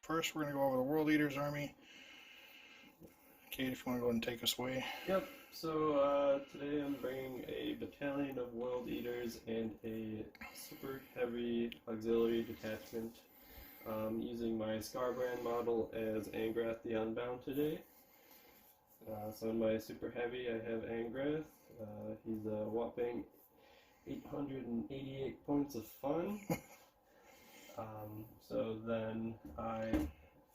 first we're going to go over the World Eaters army. Kate, if you want to go ahead and take us away. Yep, so today I'm bringing a battalion of World Eaters and a super heavy auxiliary detachment, using my Scarbrand model as Angrath the Unbound today. So in my super heavy I have Angrath. He's a whopping 888 points of fun. So then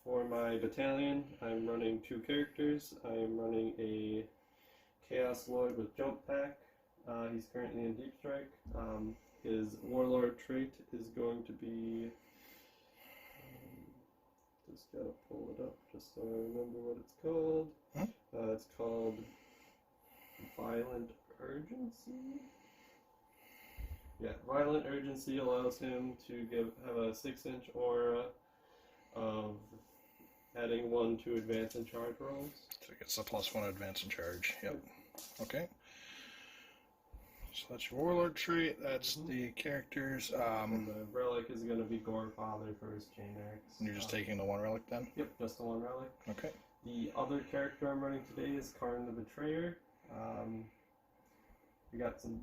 for my battalion, I'm running two characters. I'm running a Chaos Lord with Jump Pack. He's currently in Deep Strike. His Warlord trait is going to be... just gotta pull it up just so I remember what it's called. It's called Violent Urgency? Yeah, Violent Urgency allows him to have a 6-inch aura of adding 1 to advance and charge rolls. So it gets the +1 advance and charge. Yep. Okay. So that's your Warlord trait. That's the characters. And the relic is going to be Gorefather for his Chain Axe. And you're just taking the one relic then? Yep, just the one relic. Okay. The other character I'm running today is Karn the Betrayer. We got some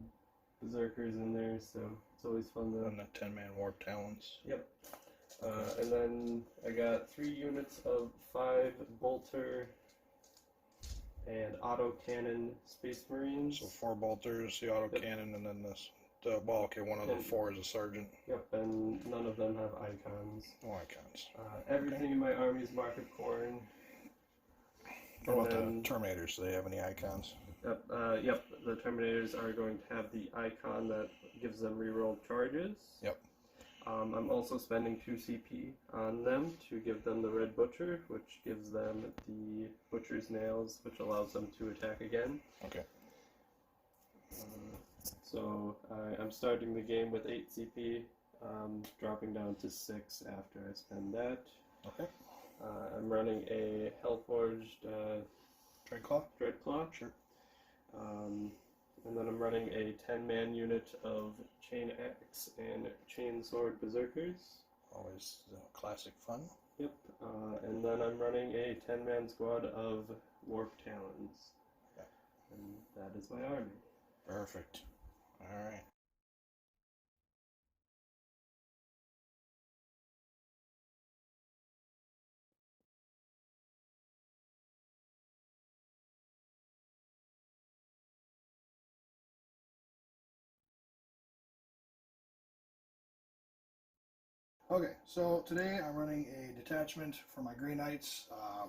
Berserkers in there, so it's always fun to... And the 10-man Warp Talons. Yep. And then I got 3 units of 5 Bolter and Autocannon Space Marines. So 4 bolters, the autocannon, and then this. Well, okay, one of the 4 is a sergeant. Yep, and none of them have icons. No icons. Everything in my army is Mark of Khorne. What about the Terminators? Do they have any icons? Yep, the Terminators are going to have the icon that gives them reroll charges. Yep. I'm also spending 2 CP on them to give them the Red Butcher, which gives them the Butcher's Nails, which allows them to attack again. Okay. So I'm starting the game with 8 CP, dropping down to 6 after I spend that. Okay. I'm running a Hellforged Dreadclaw. Sure. And then I'm running a 10-man unit of Chain Axe and Chain Sword Berserkers. Always classic fun. Yep. And then I'm running a 10-man squad of Warp Talons. Okay. And that is my army. Perfect. Alright. Okay, so today I'm running a detachment for my Grey Knights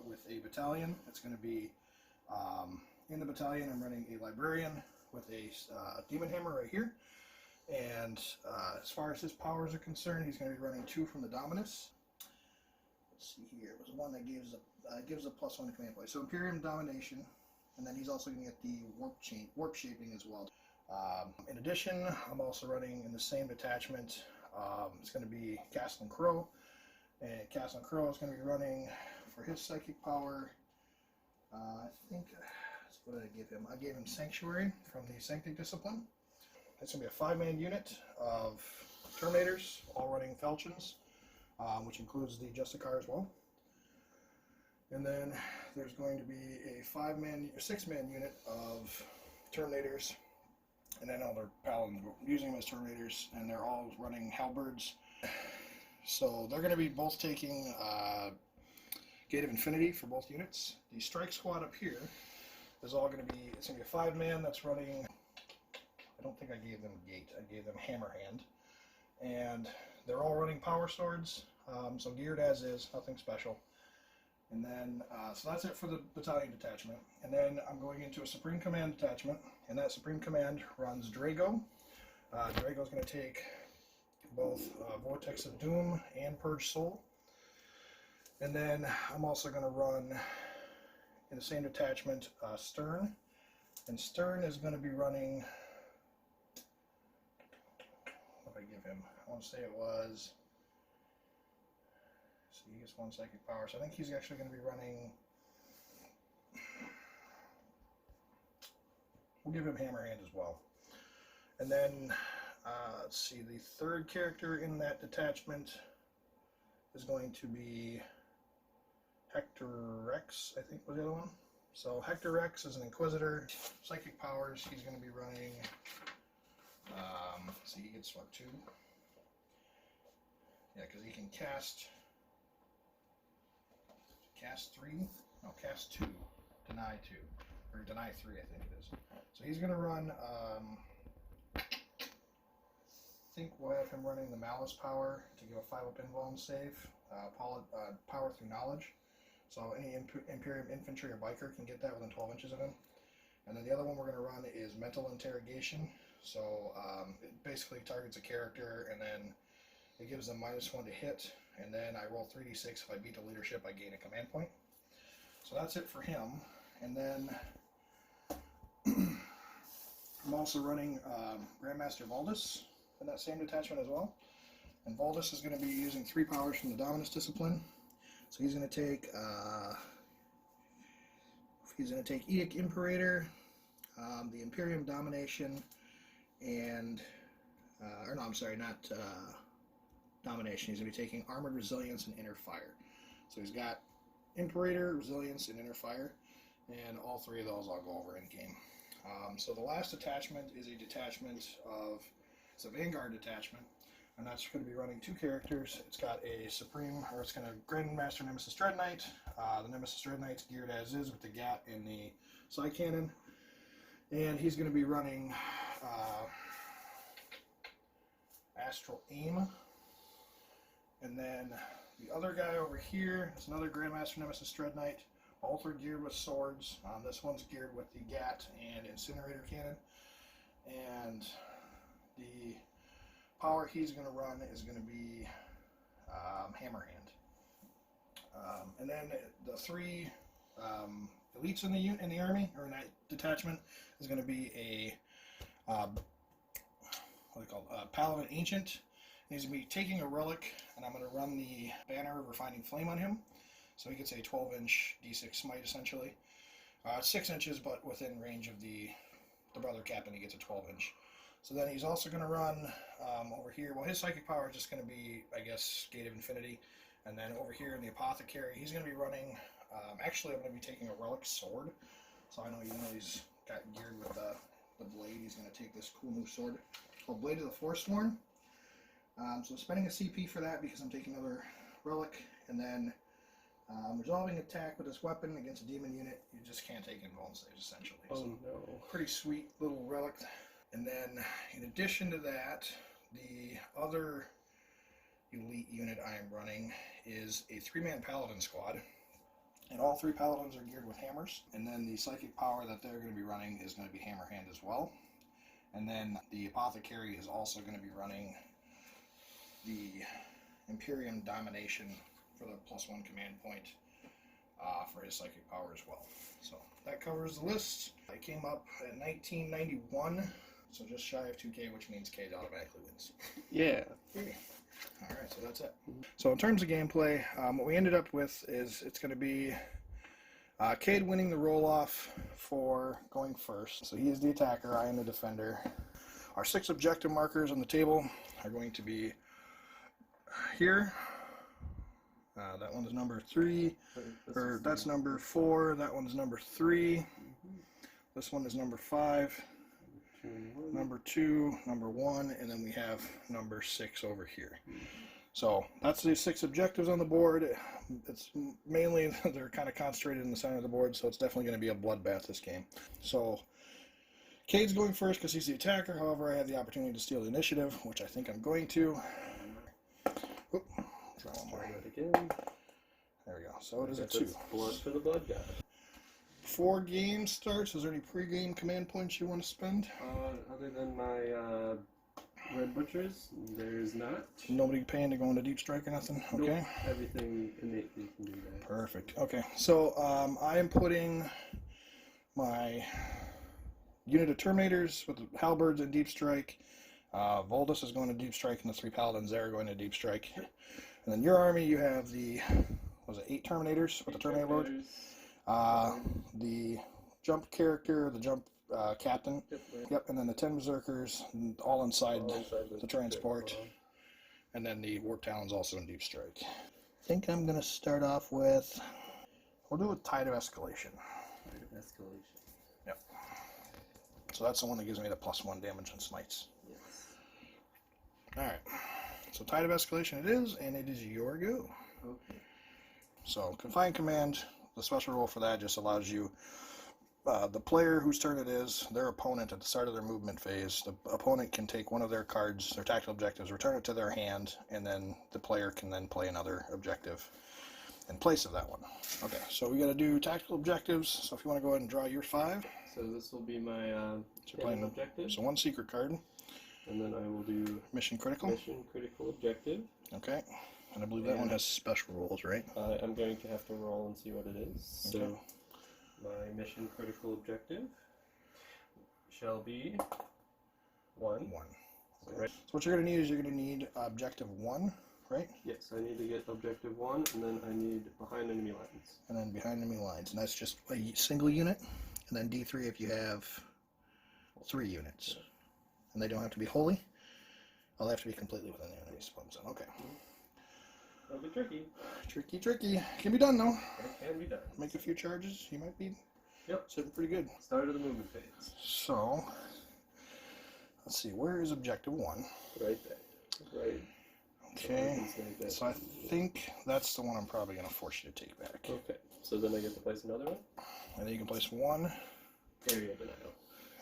with a battalion. It's going to be, in the battalion I'm running a Librarian with a Demon Hammer right here. And as far as his powers are concerned, he's going to be running 2 from the Dominus. Let's see here, it was one that gives a +1 to command play. So Imperium Domination, and then he's also going to get the Warp Shaping as well. In addition, I'm also running in the same detachment. It's going to be Castle and Crow, and Castle and Crow is going to be running for his psychic power. I think, what did I give him? I gave him Sanctuary from the Sanctic Discipline. It's going to be a 5-man unit of Terminators, all running Falchions, which includes the Justicar as well. And then there's going to be a 6-man unit of Terminators. And then all their Paladins, using them as Terminators, and they're all running Halberds. So they're going to be both taking Gate of Infinity for both units. The Strike Squad up here is all going to be, it's going to be a 5-man that's running, I don't think I gave them Gate, I gave them Hammer Hand. And they're all running Power Swords, so geared as is, nothing special. And then, so that's it for the battalion detachment. And then I'm going into a Supreme Command detachment, and that Supreme Command runs Drago. Drago's going to take both Vortex of Doom and Purge Soul. And then I'm also going to run, in the same detachment, Stern. And Stern is going to be running, what did I give him? I want to say it was... He gets 1 psychic power, so I think he's actually going to be running. We'll give him Hammer Hand as well. And then, let's see, the 3rd character in that detachment is going to be Hector Rex, I think was the other one. So Hector Rex is an Inquisitor. Psychic powers, he's going to be running, see, he gets what, 2? Yeah, because he can cast 3? No, cast 2, deny 2. Or deny 3, I think it is. So he's going to run, I think we'll have him running the Malice power to give a 5-up invuln save, power through knowledge. So any Imperium infantry or biker can get that within 12 inches of him. And then the other one we're going to run is mental interrogation. So it basically targets a character, and then it gives them -1 to hit, and then I roll 3d6. If I beat the leadership, I gain a command point. So that's it for him. And then I'm also running Grandmaster Valdis in that same detachment as well. And Valdis is going to be using 3 powers from the Dominus discipline. So he's going to take Edict Imperator, the Imperium Domination, and or no, I'm sorry, not Domination. He's going to be taking Armored Resilience and Inner Fire. So he's got Imperator, Resilience, and Inner Fire, and all 3 of those I'll go over in game. So the last detachment is a detachment of, it's a Vanguard detachment, and that's going to be running 2 characters. It's got a Supreme, or it's going to Grandmaster Nemesis Dread Knight. The Nemesis Dread Knight's geared as is with the GAT and the Side Cannon, and he's going to be running Astral Aim. And then the other guy over here is another Grandmaster Nemesis Dread Knight. Both are geared with swords. This one's geared with the GAT and Incinerator Cannon. And the power he's going to run is going to be Hammer Hand. And then the 3 elites in the army, or in that detachment, is going to be a Paladin Ancient. He's going to be taking a relic, and I'm going to run the Banner of Refining Flame on him. So he gets a 12-inch D6 smite, essentially. 6 inches, but within range of the Brother Captain, he gets a 12-inch. So then he's also going to run over here. Well, his psychic power is just going to be, I guess, Gate of Infinity. And then over here in the Apothecary, he's going to be running, actually I'm going to be taking a Relic Sword. So I know he's got geared with the blade. He's going to take this cool new sword called Blade of the Forsworn. So spending a CP for that because I'm taking another relic, and then resolving attack with this weapon against a demon unit. You just can't take invuln saves, essentially. Oh so, no. Pretty sweet little relic. And then in addition to that, the other elite unit I am running is a 3-man Paladin squad. And all 3 Paladins are geared with hammers. And then the psychic power that they're going to be running is going to be Hammer Hand as well. And then the Apothecary is also going to be running the Imperium Domination for the +1 command point for his psychic power as well. So that covers the list. I came up at 1991, so just shy of 2K, which means Cade automatically wins. Yeah. Alright, so that's it. So in terms of gameplay, what we ended up with is it's going to be Cade winning the roll-off for going first. So he is the attacker, I am the defender. Our 6 objective markers on the table are going to be here. That one's number 3, or that's number 4, that one's number 3, this one is number 5, number 2, number 1, and then we have number 6 over here. So that's the 6 objectives on the board. It's mainly, they're kind of concentrated in the center of the board, so it's definitely going to be a bloodbath this game. So Cade's going first because he's the attacker. However, I have the opportunity to steal the initiative, which I think I'm going to. Oop. Try one more. Again. There we go. So it is a 2. Blood for the blood god. Before game starts, is there any pre-game command points you want to spend? Other than my Red Butchers, there's not. Nobody paying to go into Deep Strike or nothing? Nope. Okay. Everything innately can do that. Perfect. Okay. So I am putting my unit of Terminators with the Halberds in Deep Strike. Voldus is going to Deep Strike, and the 3 Paladins there are going to Deep Strike. And then your army, you have the, was it 8 Terminators with the Terminator Lord? The jump character, the jump captain. Yep, and then the 10 Berserkers, all inside the transport. And then the Warp Talons also in Deep Strike. I think I'm going to start off with We'll do a Tide of Escalation. Tide of Escalation. Yep. So that's the one that gives me the +1 damage on smites. Yes. Alright. So Tide of Escalation it is, and it is your go. Okay. So Confine Command, the special rule for that just allows you, the player whose turn it is, their opponent at the start of their movement phase, the opponent can take one of their cards, their tactical objectives, return it to their hand, and then the player can then play another objective in place of that one. Okay, so we got to do tactical objectives. So if you want to go ahead and draw your 5. So this will be my So you're playing objective. So 1 secret card. And then I will do Mission critical. Mission critical objective. Okay. And I believe that one has special rules, right? I'm going to have to roll and see what it is. Okay. So my mission critical objective shall be 1. 1. So, Okay. So what you're going to need is you're going to need objective 1, right? Yes, I need to get objective 1, and then I need behind enemy lines. And then behind enemy lines. And that's just a single unit. And then D3 if you have 3 units. And they don't have to be wholly. Oh, they have to be completely within the enemy's opponent's zone. Okay. That'll be tricky. Tricky, tricky. Can be done though. It can be done. Make a few charges. You might be Yep. sitting pretty good. Start of the movement phase. So, let's see. Where is objective 1? Right there. Right. Okay. So I think that's the one I'm probably going to force you to take back. Okay. So then I get to place another one? And then you can place 1. Area denial.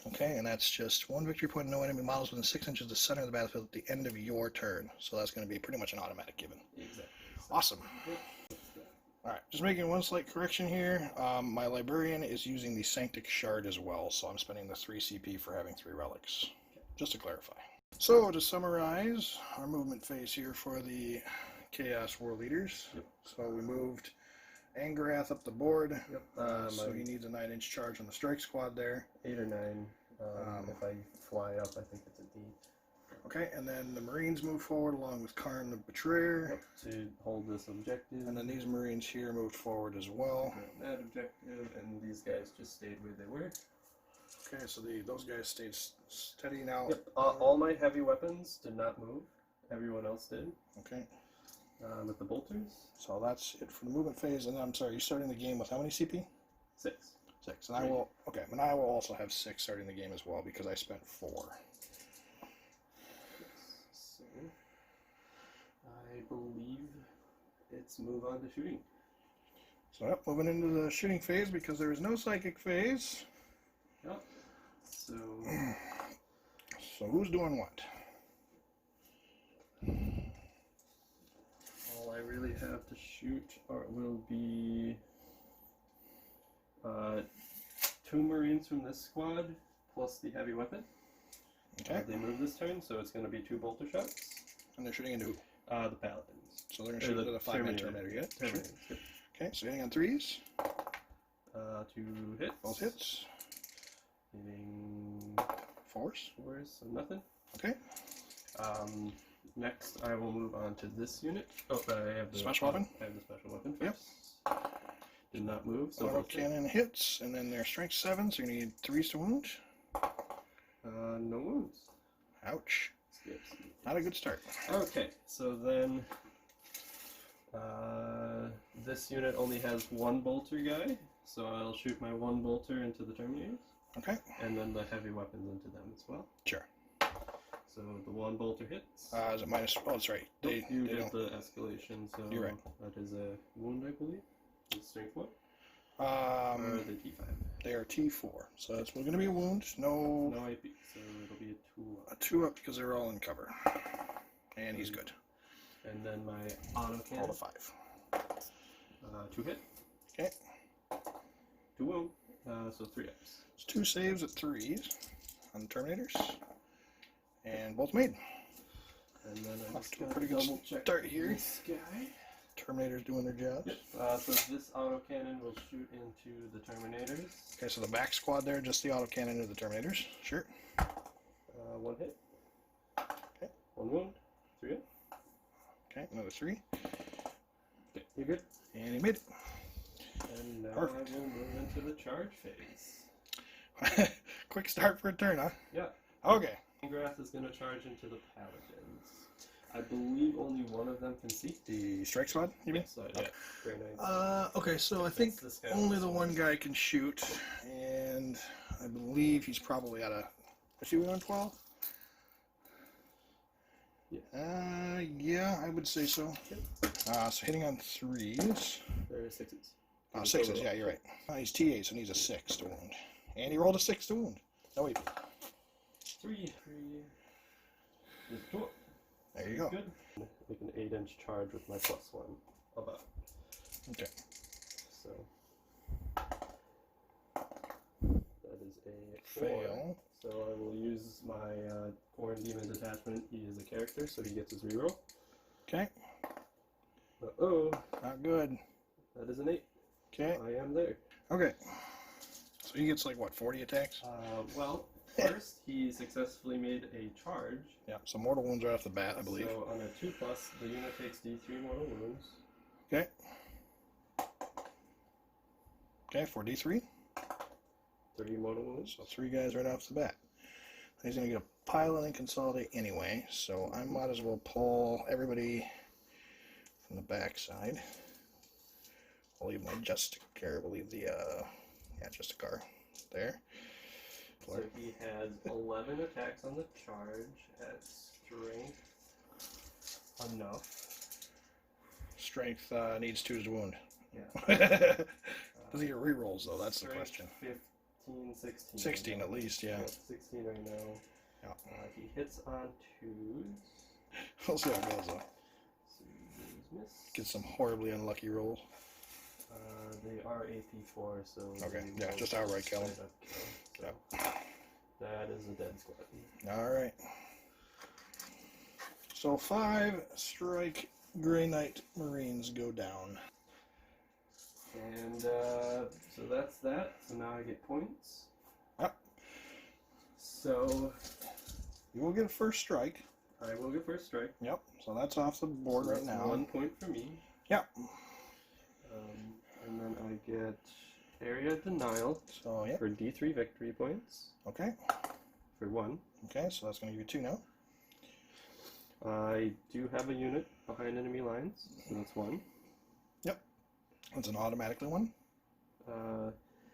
Okay, and that's just 1 victory point, no enemy models within 6 inches of the center of the battlefield at the end of your turn. So that's going to be pretty much an automatic given. Exactly. Awesome. Alright, just making one slight correction here. My Librarian is using the Sanctic Shard as well, so I'm spending the 3 CP for having 3 relics. Just to clarify. So, to summarize our movement phase here for the Chaos War Leaders. Yep. So we moved Angarath up the board. Yep. So he needs a 9-inch charge on the strike squad there. 8 or 9. If I fly up, I think it's a D. Okay, and then the Marines move forward along with Karn the Betrayer. Yep. To hold this objective. And then these Marines here moved forward as well. That objective, and these guys just stayed where they were. Okay, so those guys stayed steady now. Yep. All my heavy weapons did not move. Everyone else did. Okay. With the bolters. So that's it for the movement phase. And I'm sorry, you're starting the game with how many CP? 6. 6. And I will. Okay, and I will also have 6 starting the game as well because I spent 4. So I believe it's move on to shooting. So yep, moving into the shooting phase because there is no psychic phase. Yep. So. So who's doing what? All I really have to shoot will be 2 Marines from this squad plus the heavy weapon. Okay. They move this turn, so it's going to be 2 bolter shots. And they're shooting into who? The paladins. So they're going to shoot into the 5-man Terminator, yeah? Sure. Yep. Okay, so hitting on 3s. 2 hits. Both hits. Hitting 4s. 4s, so nothing. Okay. Next, I will move on to this unit. Oh, I have the special weapon? I have the special weapon Yep. first. Did not move, so Auto cannon hits, and then they're strength 7, so you're going to need 3s to wound. No wounds. Ouch. Skips. Not a good start. Okay, so then this unit only has 1 bolter guy, so I'll shoot my 1 bolter into the Terminators. Okay. And then the heavy weapons into them as well. Sure. So the 1 bolter hits. Is it minus? Oh, that's right. You They did don't. the escalation, so You're right. that is a wound, I believe. It's strength what? Or Um, the T5. they are T4, so it's going to be a wound. No, No AP, so it'll be a 2 a 2 up because they're all in cover, and he's good. And then my auto All cannon. to 5. 2 hit. Okay. 2 wound. So 3 ups. It's 2 saves at 3s on the Terminators, and both made. And then I Off just to a gotta pretty good double check start here. this guy. Terminators doing their jobs. Yep. So this auto cannon will shoot into the Terminators. Okay, so the back squad there, just the auto cannon into the Terminators. Sure. 1 hit. Okay. 1 wound. 3 hit. Okay, another 3. Okay, you're good. And he made it. And now Perfect. I will move into the charge phase. Quick start for a turn, huh? Yeah. Okay. Grath is going to charge into the Paladins. I believe only one of them can see. The strike squad, you mean? Yes, yeah. Grey Knights. Okay, so I think only the one guy can shoot, and I believe he's probably at a... Is he 112? Yeah. Yeah, I would say so. So hitting on 3s. There are 6s. Oh, 6s, yeah, you're right. He's T8, so needs a 6 to wound. And he rolled a 6 to wound. Oh, wait. 3. There you go. Good. Make an 8-inch charge with my +1 above. Okay. So that is a 4. Fail. So I will use my Khorne Demon detachment. He is a character, so he gets his reroll. Okay. Uh-oh. Not good. That is an 8. Okay. I am there. Okay. So he gets like, what, 40 attacks? Well, first he successfully made a charge. Yeah, so mortal wounds right off the bat, I believe. So on a 2+, the unit takes D3 mortal wounds. Okay. Okay, for D3. 3 mortal wounds. So 3 guys right off the bat. He's going to get a pilot and consolidate anyway, so I might as well pull everybody from the backside. I'll leave my Justicar, we'll leave the, Justicar there. So he has 11 attacks on the charge at strength enough. Strength needs 2 to wound. Yeah. Does he get rerolls, though? That's the Strength question. 15, 16. 16 at least, yeah. 16 right now. Yeah. He hits on 2s. We'll see how it goes, though. 3s miss. Get some horribly unlucky rolls. They are AP4, so... Okay, yeah, just outright kill them. So that is a dead squad. Alright. So 5 strike Grey Knight Marines go down. And so that's that. So now I get points. Yep. So You will get a first strike. I will get first strike. Yep, so that's off the board So right now. 1 point for me. Yep. And then I get area denial So, yep. for D3 victory points. Okay. For 1. Okay, so that's going to give you 2 now. I do have a unit behind enemy lines, so that's 1. Yep. That's an automatically 1.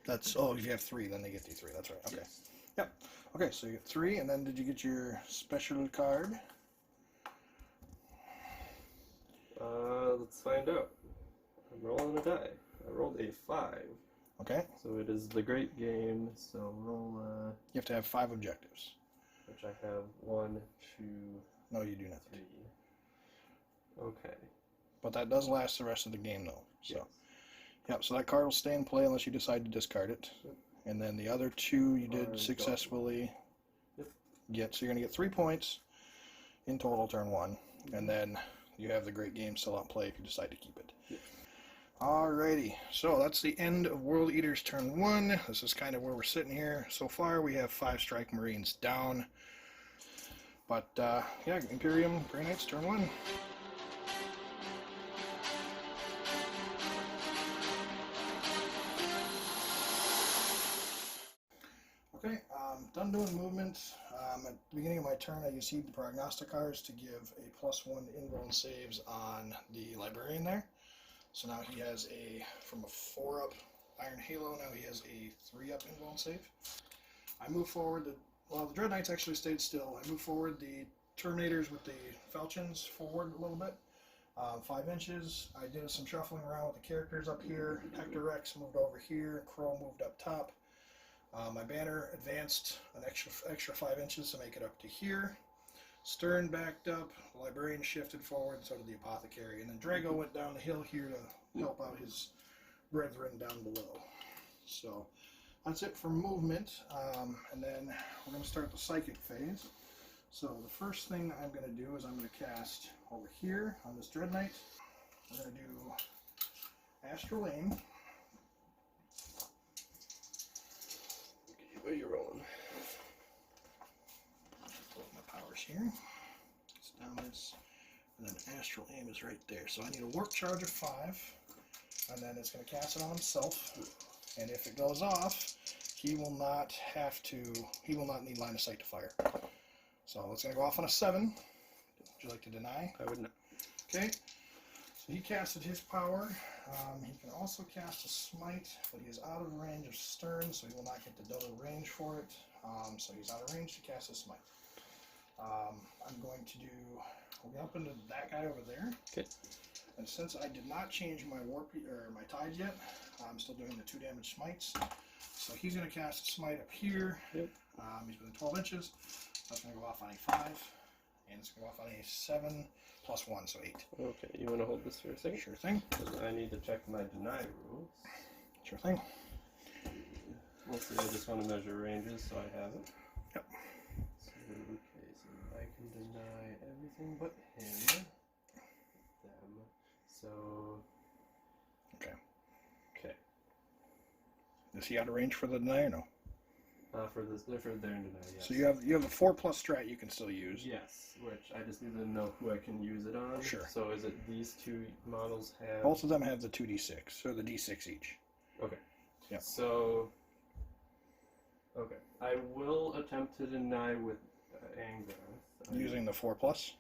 That's, oh, if you have 3, then they get D3. That's right. Okay. Yes. Yep. Okay, so you get 3, and then did you get your special card? Let's find out. I'm rolling a die. I rolled a 5. Okay. So it is the great game, so roll, You have to have 5 objectives. which I have 1, 2, No, you do not. 3. Okay. But that does last the rest of the game, though. So, Yes. yep, so that card will stay in play unless you decide to discard it. Yep. And then the other 2 you Are did successfully Yep. get. So you're going to get 3 points in total turn 1. And then you have the great game still on play if you decide to keep it. Yep. Alrighty, so that's the end of World Eaters turn 1. This is kind of where we're sitting here. So far we have 5 Strike Marines down. But, yeah, Imperium Grey Knights turn 1. Okay, done doing movement. At the beginning of my turn, I used the prognosticars to give a +1 invuln saves on the librarian there. So now he has from a 4-up Iron Halo, now he has a 3-up invuln save. I move forward, the Dread Knights actually stayed still. I move forward the Terminators with the Falchions forward a little bit, 5 inches. I did some shuffling around with the characters up here. Hector Rex moved over here, Crow moved up top. My banner advanced an extra 5 inches to make it up to here. Stern backed up, the Librarian shifted forward, so did the Apothecary, and then Drago went down the hill here to help out his brethren down below. So that's it for movement, and then we're going to start the Psychic phase. So the first thing I'm going to do is I'm going to cast over here on this Dread Knight. We're going to do Astral Aim. What are you rolling? My powers here. It's down this, and then Astral Aim is right there. So I need a Warp Charge of 5, and then it's going to cast it on himself. And if it goes off, he will not need line of sight to fire. So it's going to go off on a 7. you like to deny? I would not. Okay. So he casted his power. He can also cast a smite, but he is out of range of stern, so he will not get the double range for it. So he's out of range to cast a smite. I'm going to do. We'll get up into that guy over there. Okay. And since I did not change my my tides yet, I'm still doing the 2 damage smites. So he's going to cast a smite up here. Yep. He's within 12 inches. That's going to go off on a 5, and it's going to go off on a 7 plus 1, so 8. Okay, you want to hold this for a second? Sure thing. I need to check my deny rules. Sure thing. Mostly I just want to measure ranges so I have it. Yep. So, okay, so I can deny everything but him. Them. So. Okay. Okay. Is he out of range for the deny or no? For their deny, yes. So you have a 4+ strat you can still use. Yes, which I just need to know who I can use it on. Sure. So is it these two models have? Both of them have the 2d6, or the d6 each. Okay. Yep. So. Okay. I will attempt to deny with anger. Using the 4+?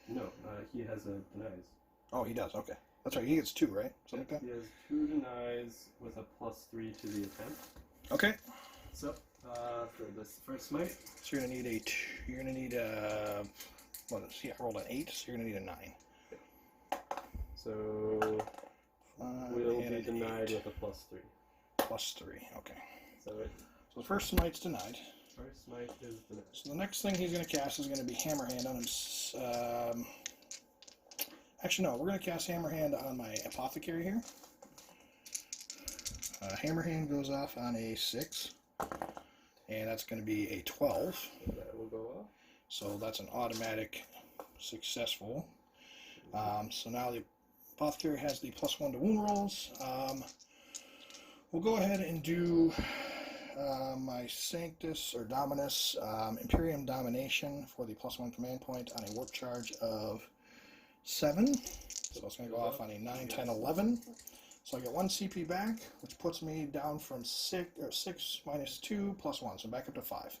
No, he has a denies. Oh, he does. Okay. That's right. He gets 2, right? Something like that? He has 2 denies with a +3 to the attempt. Okay. So, for this first smite. So you're gonna need what is he? I rolled an 8, so you're gonna need a 9. So, will and be an denied 8. with a +3. +3. Okay. So So the first smite's denied. first smite is denied. So the next thing he's gonna cast is gonna be Hammerhand on him. Actually, no. We're gonna cast Hammerhand on my Apothecary here. Hammerhand goes off on a 6. And that's going to be a 12. So that will go off. So that's an automatic successful. So now the Apothecary has the +1 to wound rolls. We'll go ahead and do my Sanctus or Dominus Imperium Domination for the +1 command point on a warp charge of 7. So it's going to go off on a 9, 10, 11. So I get 1 CP back, which puts me down from 6 minus 2 plus 1, so back up to 5.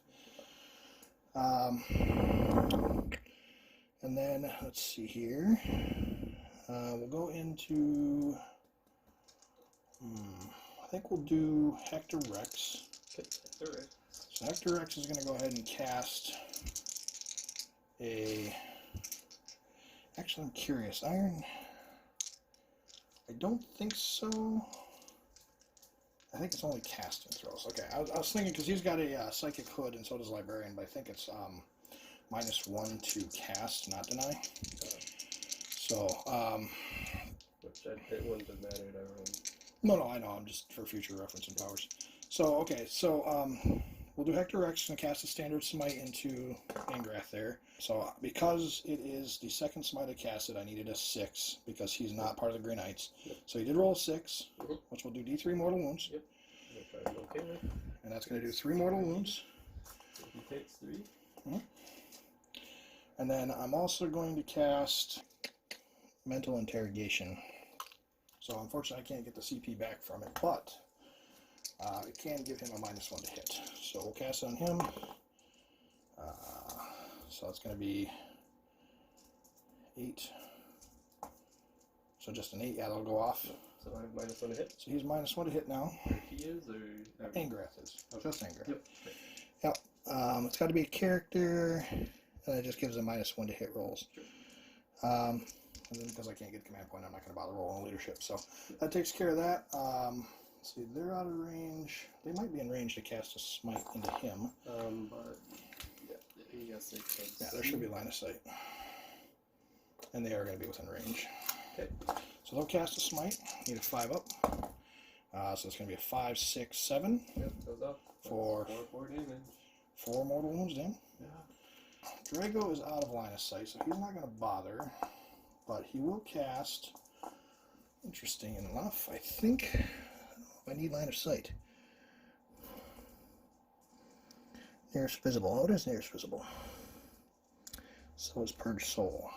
And then, let's see here. We'll go into, I think we'll do Hector Rex. Okay, Hector Rex. So Hector Rex is going to go ahead and cast a, actually I'm curious, Iron... I don't think so. I think it's only casting throws. Okay, I was thinking because he's got a psychic hood and so does Librarian, but I think it's -1 to cast, not deny. So, which it wouldn't have mattered. No, I know. I'm just for future reference and powers. So, okay, so we'll do Hector Rex and cast a standard smite into Angrath there. So because it is the second smite I casted, I needed a 6 because he's not part of the Grey Knights. Yep. So he did roll a 6, which will do D3 mortal wounds. Yep. Which I'm okay with. And that's going to do 3 mortal wounds. So he takes 3. And then I'm also going to cast Mental Interrogation. So unfortunately I can't get the CP back from it, but it can give him a -1 to hit. So we'll cast it on him. So it's going to be 8. So just an 8, yeah, that'll go off. So I have -1 to hit. So he's -1 to hit now. He is, or Angrath is. Okay. Just Angrath. Yep. Yep. It's got to be a character, and it just gives a -1 to hit rolls. Sure. And then because I can't get command point, I'm not going to bother rolling leadership. So that takes care of that. Let's see, they're out of range. They might be in range to cast a smite into him. But yes, yeah, there should be line of sight. And they are going to be within range. Okay. So they'll cast a smite. Need a 5 up. So it's going to be a 5, 6, 7. Yep, goes up. For 4 damage. 4 mortal wounds down. Yeah. Drago is out of line of sight, so he's not going to bother. But he will cast. Interesting enough, I think. I don't know if I need line of sight. Nearest visible. Oh, it is nearest visible. So is Purge Soul.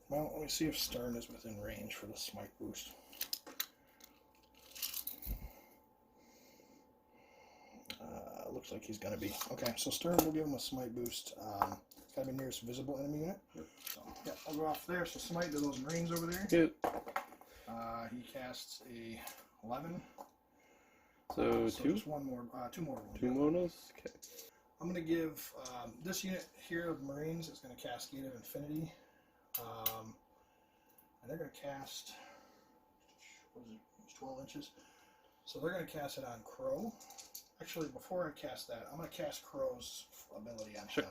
Well, let me see if Stern is within range for the smite boost. looks like he's going to be. Okay, so Stern will give him a smite boost. It's got to be nearest visible enemy unit. Yep. So, yeah, I'll go off there. So smite to those Marines over there. Yep. He casts a 11. So, two? Just one more, two more. Two monos? Okay. I'm going to give this unit here of Marines is going to cast Gate of Infinity. And they're going to cast, what is it, it's 12 inches. So they're going to cast it on Crow. Actually, before I cast that, I'm going to cast Crow's ability on him.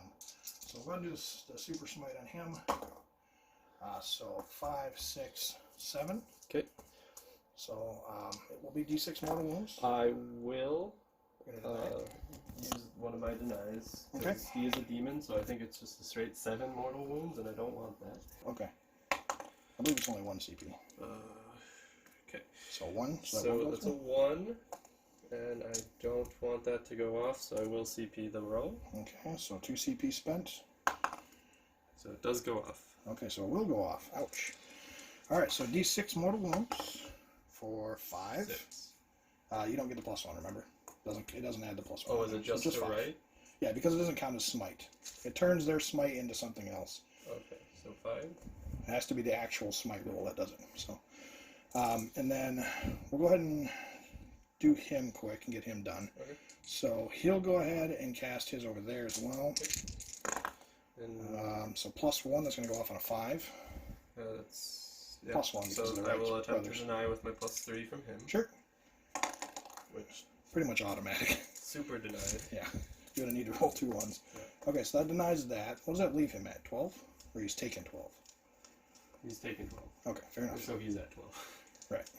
So I'm going to do the Super Smite on him. So 5, 6, 7. Okay. So it will be D6 mortal wounds. I will use one of my denies. Okay. He is a demon, so I think it's just a straight 7 mortal wounds, and I don't want that. Okay. I believe it's only 1 CP. Okay. So 1. So that's a 1, and I don't want that to go off, so I will CP the roll. Okay, so 2 CP spent. So it does go off. Okay, so it will go off. Ouch. Alright, so D6 mortal wounds for 5. 6. You don't get the +1, remember? It doesn't add the +1. Oh, is it just to 5. right? Yeah, because it doesn't count as smite. It turns their smite into something else. Okay, so 5. It has to be the actual smite roll that does it. So, and then we'll go ahead and do him quick and get him done. Okay. So he'll go ahead and cast his over there as well. And So +1, that's going to go off on a 5. that's yeah. +1 because So of the I right will attempt brothers. to deny with my +3 from him. Sure. Which Pretty much automatic. super denied. Yeah. You're going to need to roll 2 ones. Yeah. Okay, so that denies that. What does that leave him at? 12? Or he's taken 12? He's taking 12. Okay, fair enough. So he's at 12. Right.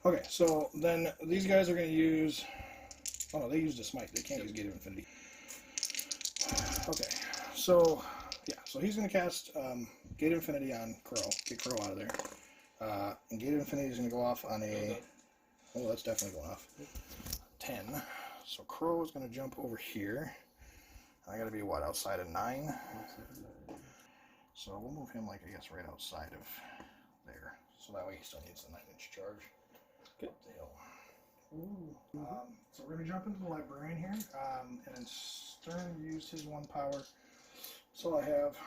Okay, so then these guys are going to use... Oh no, they used a smite. They can't use Gate of Infinity. Okay, so... Yeah, so he's going to cast Gate of Infinity on Crow. Get Crow out of there. And Gate of Infinity is going to go off on a... Oh, that's definitely going off. 10. So Crow is going to jump over here. I got to be, what, outside of 9? So we'll move him, like, I guess, right outside of there. So that way he still needs the 9-inch charge. Okay. Up the hill. Ooh. So we're going to jump into the Librarian here. And then Stern used his 1 power. So I have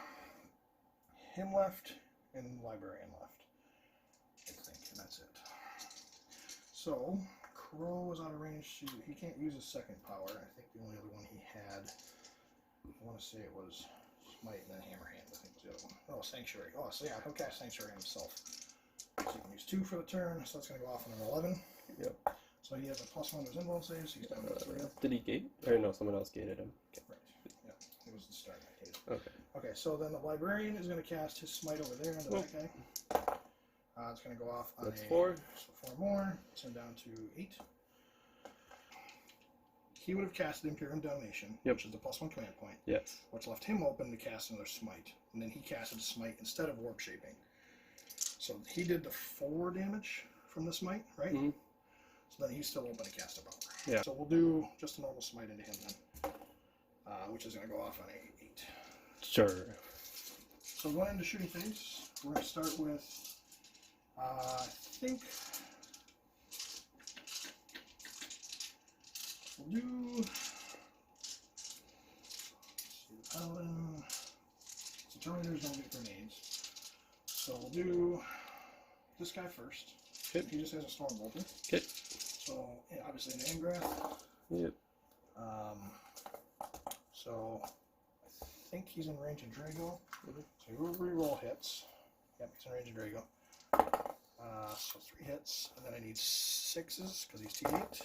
him left and Librarian left. I think, and that's it. So Crow is out of range. He can't use his 2nd power. I think the only other one he had, I want to say it was Smite and then Hammerhand, I think was the other one. Oh, Sanctuary. Oh, so yeah, he'll cast Sanctuary himself. So he can use 2 for the turn, so that's going to go off on an 11. Yep. So he has a +1 to his invuln saves, so he's down to 3. Did he gate? Or no, someone else gated him. Okay. Right. Yeah, it was the start I hated. Okay. Okay, so then the Librarian is going to cast his Smite over there into that guy. It's going to go off on That's a... 4. So 4 more. It's him down to 8. He would have casted Imperium Domination, which is the +1 command point. Yes. Which left him open to cast another Smite. And then he casted a Smite instead of Warp Shaping. So he did the 4 damage from the Smite, right? Mm-hmm. So then he's still open to cast a power. Yeah. So we'll do just a normal Smite into him then. Which is going to go off on a 8. Sure. So going into shooting phase, we're going to start with, I think, we'll do, Paladin, so Terminators don't get grenades, so we'll do this guy first. Okay. He just has a Stormbolter. Okay. So, yeah, obviously an Angrath. Yep. So, I think he's in range of Drago. Mm-hmm. So he will re-roll hits. Yep, he's in range of Drago. So 3 hits, and then I need 6s because he's T8.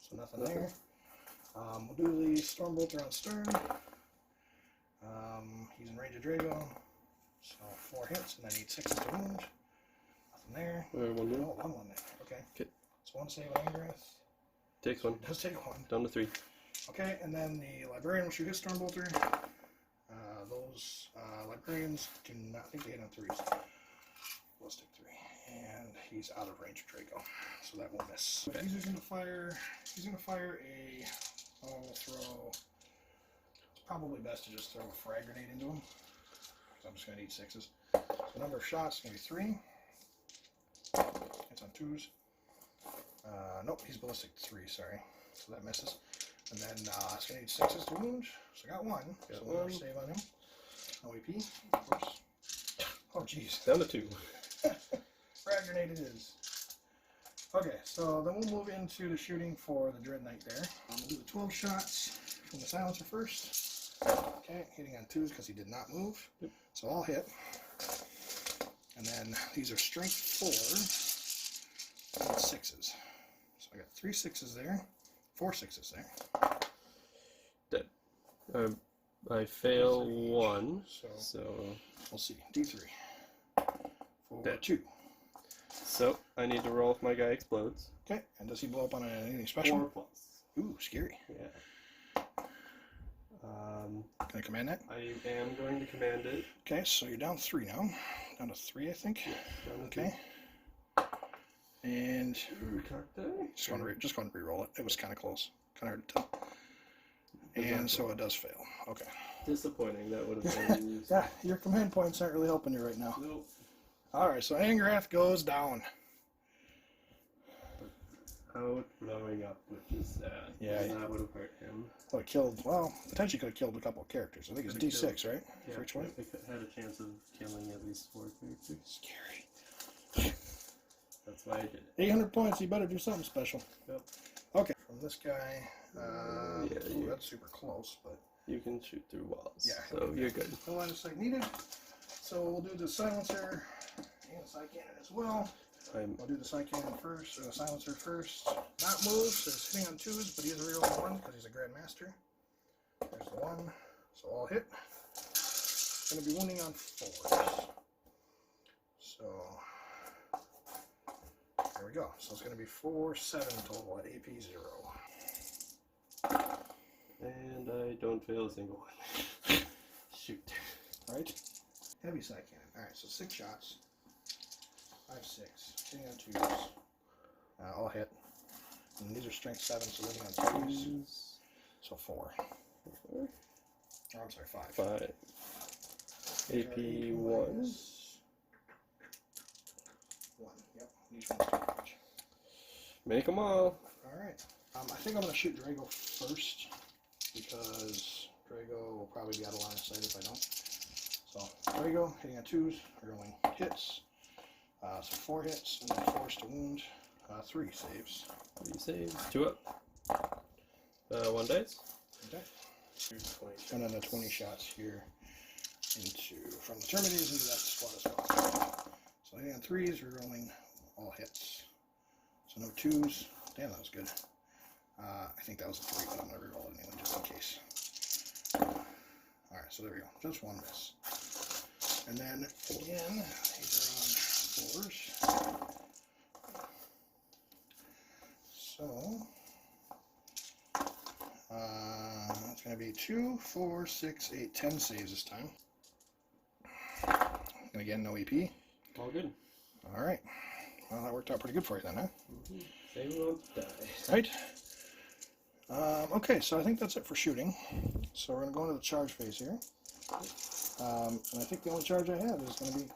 So nothing there. We'll do the Stormbolter on Stern. He's in range of Drago. So 4 hits, and I need 6s to wound. Nothing there. One more. Oh, 1 there. Okay. Okay. So 1 save on Angrath. Takes 1. Does take 1. Down to 3. Okay, and then the Librarian will shoot his Stormbolter. Those Librarians do not think they hit on 3s. Ballistic 3. And he's out of range of Draco, so that won't miss. Okay. He's going to fire a... I'll throw... It's probably best to just throw a frag grenade into him, because I'm just going to need 6s. So the number of shots is going to be 3. It's on 2s. Nope, he's ballistic 3, sorry. So that misses. And then it's going to need 6s to wound. So I got 1. Got so one. we'll save on him. No AP, of course. Oh, jeez. Down to 2. Frag grenade it is. Okay, so then we'll move into the shooting for the Dread Knight there. We'll do the 12 shots from the silencer first. Okay, hitting on 2s because he did not move. Yep. So I'll hit. And then these are strength 4 and 6s. So I got 3 6s there, 4 6s there. Dead. I fail 1, so we'll see. D3 for dead. 2. So I need to roll if my guy explodes. Okay, and does he blow up on anything special? 4 plus. Ooh, scary. Yeah. Can I command that? I am going to command it. Okay, so you're down 3 now. Down to 3, I think. Yeah, down to Okay. 3. And Ooh, cocked die. just go ahead and re-roll it. It was kind of close. Kind of hard to tell. And so it does fail. Okay. Disappointing. That would have been. Yeah, your command points aren't really helping you right now. Nope. Alright, so Angrath goes down. Out, blowing up, which is sad. Yeah. That would have hurt him. Would have killed, well, potentially could have killed a couple of characters. I think it's D6, right? Yeah, For each one? I had a chance of killing at least 4 characters. Scary. That's why I did it. 800 points, you better do something special. Yep. Okay, from this guy, yeah, that's super close, but... You can shoot through walls. Yeah. So you're good. No line of sight needed. So we'll do the silencer and the side cannon as well. We'll do the side cannon first, or the silencer first. Not move, so it's hitting on 2s, but he is rerolling 1 because he's a Grand Master. There's the 1, so all hit. Going to be wounding on 4s. So there we go. So it's going to be 4, 7 total at AP 0. And I don't fail a single one. Shoot. Right? Heavy side cannon. Alright, so 6 shots. 5, 6. Hitting on 2s. All hit. And these are strength 7, so hitting on 3s. So 4. 4. Oh, I'm sorry, 5. 5. AP 1. 1. Yep. Each one's 2 damage. Make them all. Alright. I think I'm going to shoot Drago first, because Drago will probably be out of line of sight if I don't. So, Drago, hitting on 2s, rolling hits. So 4 hits, and then 4s to wound. 3 saves. 3 saves. 2 up. 1 dice. Okay. And then the 20 shots here from the Terminators into that squad as well. So hitting on 3s, rerolling all hits. So no 2s. Damn, that was good. I think that was a 3, but I'm going to reroll it anyway, just in case. Alright, so there we go. Just 1 miss. And then, again, these are on 4s. So, it's going to be 2, 4, 6, 8, 10 saves this time. And again, no EP. All good. Alright. Well, that worked out pretty good for you then, huh? Mm-hmm. They won't die. Right? Okay, so I think that's it for shooting. So we're going to go into the charge phase here. And I think the only charge I have is going to be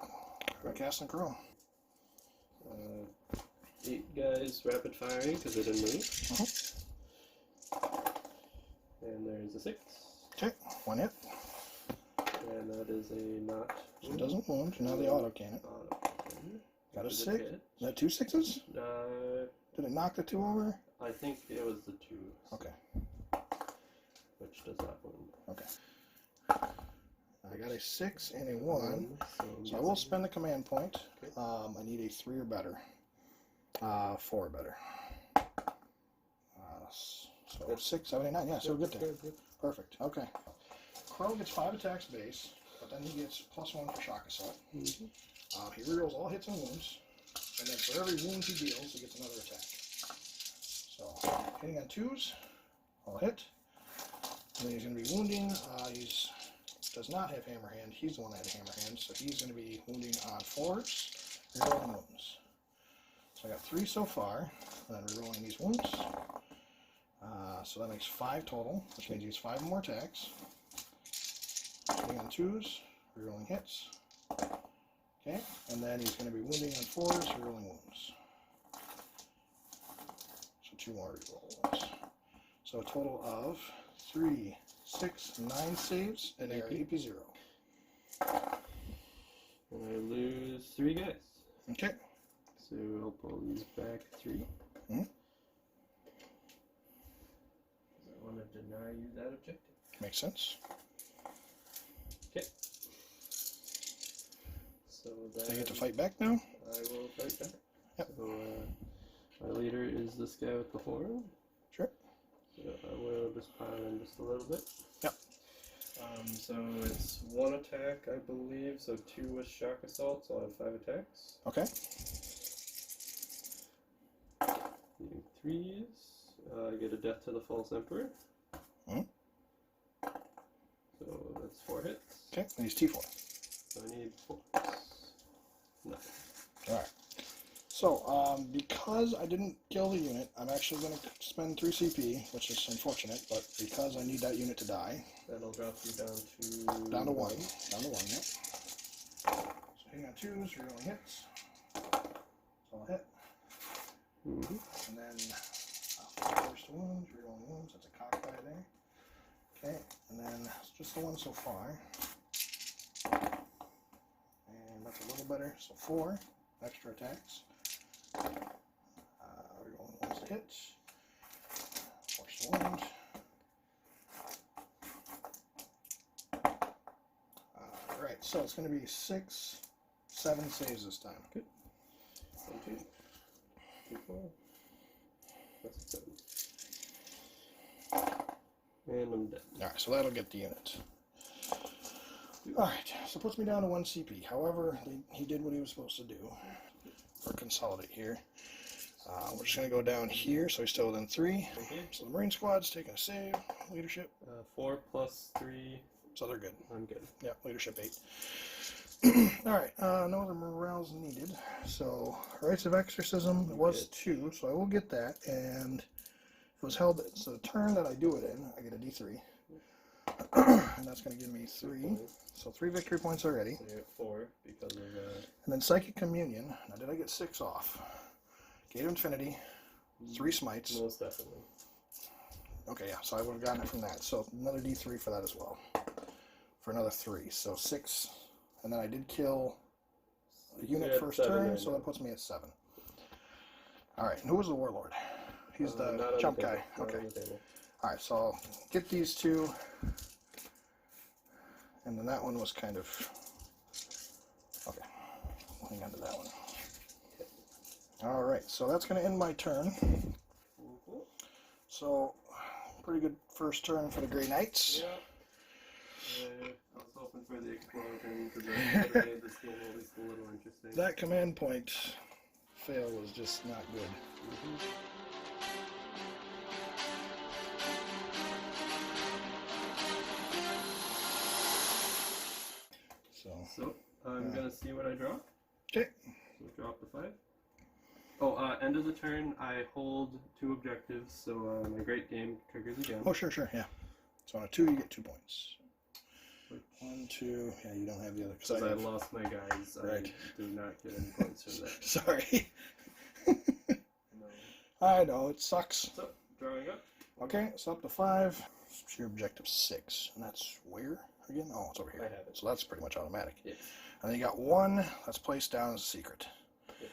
Cast and Crow. 8 guys rapid firing because they didn't move. And there's a 6. Okay, 1 hit. And that is a not. So it doesn't wound. Now the auto cannon. Got a 6. Is that 2 6s? Did it knock the 2 over? I think it was the 2. Okay. Which does not wound. Okay. I got a 6 and a 1. So I will spend the command point. Okay. I need a 3 or better. 4 or better. So 6, 7, 8, 9. Yeah, so we're good there. Perfect. Okay. Crow gets 5 attacks base, but then he gets +1 for shock assault. Mm-hmm. He rerolls all hits and wounds, and then for every wound he deals, he gets another attack. So hitting on 2s, all hit. And then he's going to be wounding. He does not have hammer hand. He's the one that had hammer hand, so he's going to be wounding on 4s, rerolling wounds. So I got 3 so far, and then rerolling these wounds. So that makes 5 total, which means he has 5 more attacks. Hitting on 2s, rerolling hits. Okay, and then he's going to be wounding on 4s, rerolling wounds. So 2 more rerolls. So a total of 3, 6, 9 saves, and they're AP 0. And I lose 3 guys. Okay. So I'll pull these back 3. Mm-hmm. I want to deny you that objective. Makes sense. Okay. So They get to fight back now? I will fight back. Yep. So my leader is this guy with the horn. Sure. So I will just pile in just a little bit. Yep. So it's 1 attack, I believe. So 2 with shock assault, so I'll have 5 attacks. Okay. Needing 3s. I get a death to the false emperor. Mm-hmm. So that's 4 hits. Okay, and he's T4. So I need 4. Nothing. Alright. So, because I didn't kill the unit, I'm actually going to spend 3 CP, which is unfortunate, but because I need that unit to die. That'll drop you down to... Down to 1. Down to 1, yep. So hang on 2s, you're rolling hits. So I'll hit. Mm-hmm. And then first wounds, rerolling wounds, that's a cockfight there. Okay, and then it's just the one so far. And that's a little better, so 4 extra attacks. Rerolling wounds to hit. Force the wound. Alright, so it's going to be 6, 7 saves this time. Good. 1, 2, 3, 4. That's 7. And I'm dead. Alright, so that'll get the unit. Alright, so it puts me down to 1 CP. However, he did what he was supposed to do. For consolidate here. We're just going to go down here, so he's still within 3. Okay. So the Marine squad's taking a save. Leadership. 4 plus 3. So they're good. I'm good. Yeah, leadership 8. Alright, no other morales needed. So, Rites of Exorcism was 2, so I will get that. And if it was held, so the turn that I do it in, I get a D3. And that's going to give me 3. So 3 victory points already. So you get 4 because of And then Psychic Communion. Now, did I get 6 off? Gate of Infinity. 3 smites. Most definitely. Okay, yeah, so I would have gotten it from that. So another D3 for that as well. For another 3. So 6. And then I did kill a unit first 7 turn, right so now. that puts me at 7. Alright, and who was the Warlord? He's Not the on jump the guy. table, not Okay. on the table. Alright, so I'll get these 2. And then that one was kind of... Okay, we'll hang on to that one. Alright, so that's going to end my turn. So, pretty good first turn for the Grey Knights. Yeah. I was hoping for the explosion because it would have made this game at least a little interesting. That command point fail was just not good. So I'm gonna see what I draw. Okay. So drop the 5. Oh, end of the turn, I hold 2 objectives, so my great game triggers again. Oh, sure, yeah. So on a 2, you get 2 points. 1, 2, yeah, you don't have the other. Because I lost my guys, Right. I do not get any points from that. Sorry. No. I know, it sucks. So, drawing up. Okay, so up to 5. So your objective 6. And that's where again? Oh, it's over here. I have it. So that's pretty much automatic. Yes. And then you got 1 that's placed down as a secret. Yep.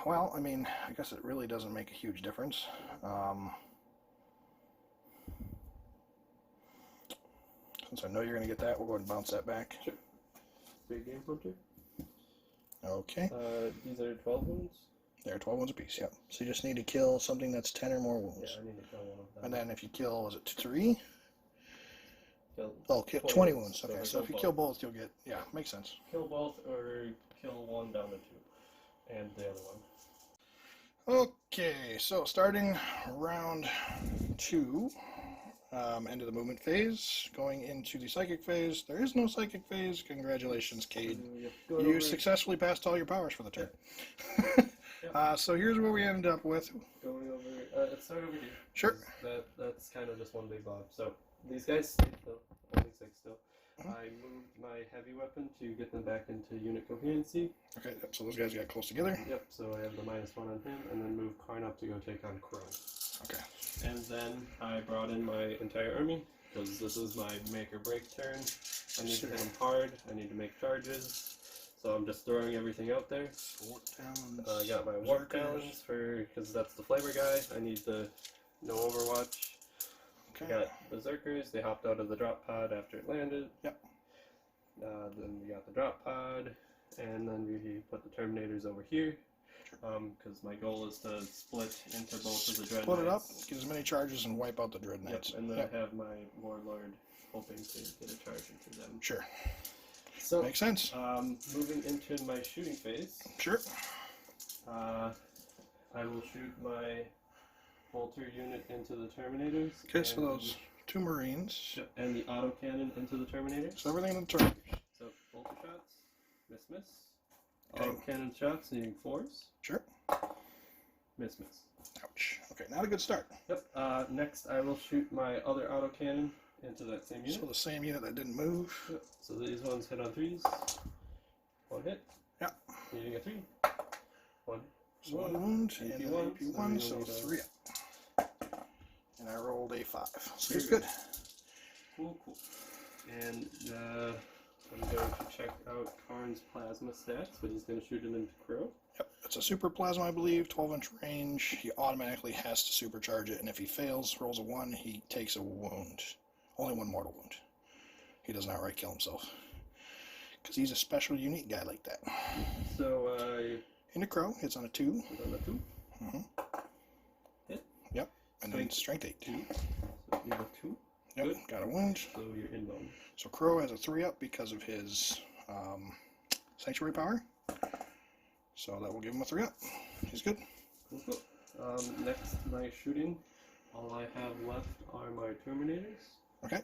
Well, I mean, I guess it really doesn't make a huge difference. Since I know you're going to get that, we'll go ahead and bounce that back. Sure. Big game hunter. Okay. These are 12 wounds. They're 12 wounds apiece, yep. So you just need to kill something that's 10 or more wounds. Yeah, I need to kill one of them. And then if you kill, was it 3? Kill Oh, 20 wounds. Okay, so if you kill both, you'll get, yeah, makes sense. Kill both or kill one down to 2. And the other one. Okay, so starting round 2, end of the movement phase, going into the psychic phase. There is no psychic phase. Congratulations, Cade. You successfully passed all your powers for the turn. Yep. So here's what we end up with. Going over, let's start over here. Sure. That's kind of just one big blob. So these guys stay still, only 6 still. I moved my heavy weapon to get them back into unit coherency. Okay, so those guys got close together. Yep, so I have the -1 on him, and then move Karn up to go take on Crone. Okay. And then I brought in my entire army, because this is my make or break turn. I need to hit them hard, I need to make charges. So I'm just throwing everything out there. Warp talons. I got my warp talons because that's the flavor guy. I need the no overwatch. Okay. I got berserkers. They hopped out of the drop pod after it landed. Yep. Then we got the drop pod, and then we put the terminators over here. Because my goal is to split into both of the dread Split it up, knights. get as many charges, and wipe out the dread knights. Yep, and then I have my warlord hoping to get a charge into them. Sure. So Makes sense. moving into my shooting phase. Sure. I will shoot my bolter unit into the terminators. Okay, so those 2 marines. And the autocannon into the terminators. So everything in the terminators. So bolter shots, miss. Okay. Autocannon shots needing 4s. Sure. Miss. Ouch. Okay, not a good start. Yep. Next, I will shoot my other autocannon into that same unit. So the same unit that didn't move. Yep. So these ones hit on 3s. 1 hit. Yep. Needing a 3. 1. So 1 wound, AP and then one, AP1, so so we don't 3 up. And I rolled a 5. So Very it's good. Cool. And I'm going to check out Khorne's plasma stats, but he's going to shoot it into Crow. Yep, it's a super plasma, I believe, 12-inch range. He automatically has to supercharge it, and if he fails, rolls a 1, he takes a wound. Only 1 mortal wound. He doesn't outright kill himself. Because he's a special, unique guy like that. So, Into Crow, hits on a 2. hit on a 2. Mm-hmm. Hit. Yep, and then strength 8. 2. So, you have 2. Yep, Good. got a wound. So, you're inbound. So Crow has a 3 up because of his sanctuary power. So that will give him a 3 up. He's good. Cool. Next, my shooting. All I have left are my Terminators. Okay.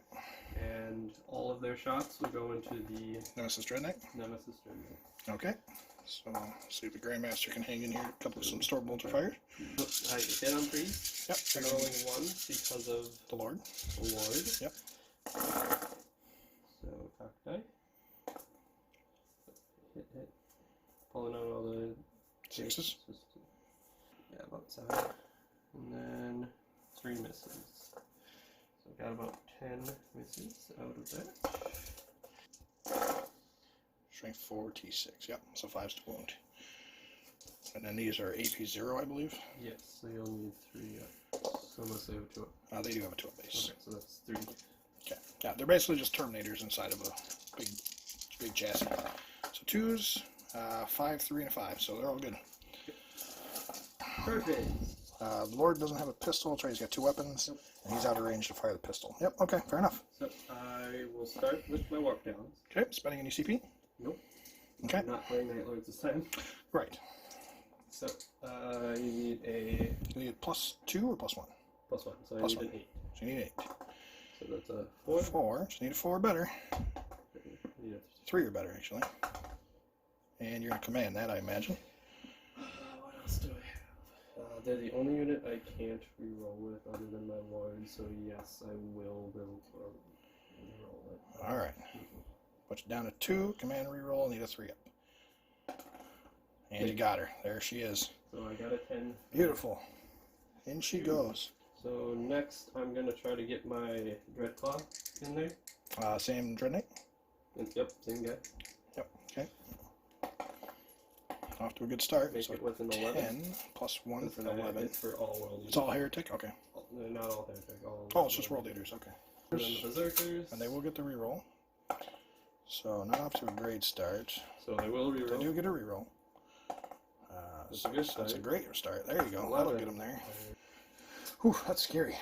And all of their shots will go into the Nemesis Dread Knight. Nemesis Terminator. Okay. So see if the Grandmaster can hang in here. A couple of some storm bolter fire. I hit on 3. Yep. I'm rolling 1 because of The Lord. the Lord. Yep. So, cock die. Hit. Pulling out all the 6s. Yeah, about 7. And then 3 misses. So got about 10 misses out of that. Strength 4, T6. Yep. So 5's to wound. And then these are AP 0, I believe. Yes, so you'll need 3 up. So unless they have a 2 up. They do have a 2 up base. Okay, so that's 3. Okay. Yeah, they're basically just Terminators inside of a big chassis. So 2s, 5, 3, and a 5. So they're all good. Perfect. The Lord doesn't have a pistol. Trey's got 2 weapons, and he's out of range to fire the pistol. Yep, okay, fair enough. So I will start with my warp downs. Okay, spending any CP? Nope. Okay. I'm not playing Night Lords this time. Right. So you need a You need +2 or +1? +1. So I Plus need one. an 8. So you need 8. So that's a 4. 4, so you need a 4 or better. You need 3 or better, actually. And you're going to command that, I imagine. what else do I have? They're the only unit I can't reroll with other than my Lord, so yes, I will reroll it. Alright. Put you down to 2, command reroll, need a 3 up. And you got her. There she is. So I got a 10. Beautiful. In she goes. So next, I'm going to try to get my Dreadclaw in there. Same Dread Knight? Yep, same guy. Yep, okay. Off to a good start. Make So it with an 11. 10 +1 for the 11. It's for all world It's all Heretic? Okay. Not all Heretic. All Oh, it's just World Eaters, okay. And then the Berserkers. And they will get the reroll. So not off to a great start. So they will They reroll. do get a reroll. That's a good start. That's a great start. There you go. 11. That'll get them there. Whew, that's scary.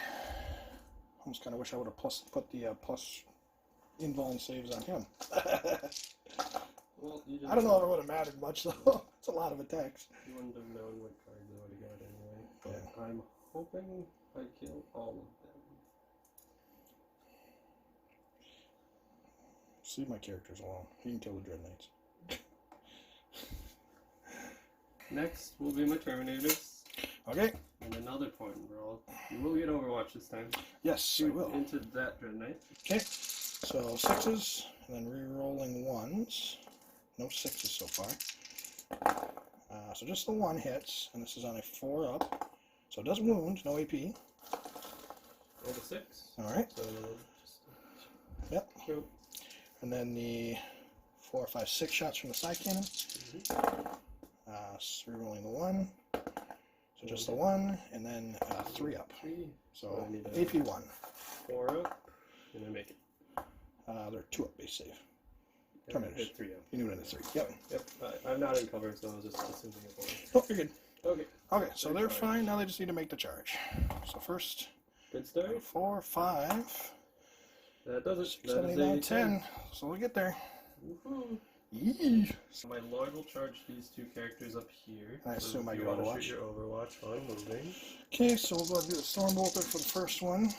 Almost kind of wish I would have put the plus invuln saves on him. Well, you didn't I don't know if it would have mattered much though. It's a lot of attacks. You wouldn't have known what cards I would have got anyway. But I'm hoping I kill all of them. Leave my characters alone. You can kill the Dread Knights. Next will be my Terminators. Okay. And another point roll. You will get Overwatch this time. Yes, you will. Into that Dread Knight. Okay. So 6s, and then re-rolling 1s. No 6s so far. So just the 1 hits, and this is on a 4 up. So it does wound, no AP. Roll the 6. Alright. So Yep. Go. And then the 4, 5, 6 shots from the side cannon. So rerolling the 1. So just the 1, and then 3 up. 3. So I need AP 1. 4 up, and I make it. They're 2 up base save. And Tornadoes. hit 3 up. You knew it in the 3. Yep. Yep. I'm not in cover, so I was just assuming a bonus. Oh, you're good. Okay. Okay, so they're fine. Now they just need to make the charge. So first, Good start. 4, 5, That does it. 6, That 7, is 8, 9, a 10. So we'll get there. Woohoo. Yee. So my Lord will charge these 2 characters up here. I assume I you do want to Overwatch. shoot your Overwatch while moving. Okay, so we'll go ahead and do the Stormbolter for the first one.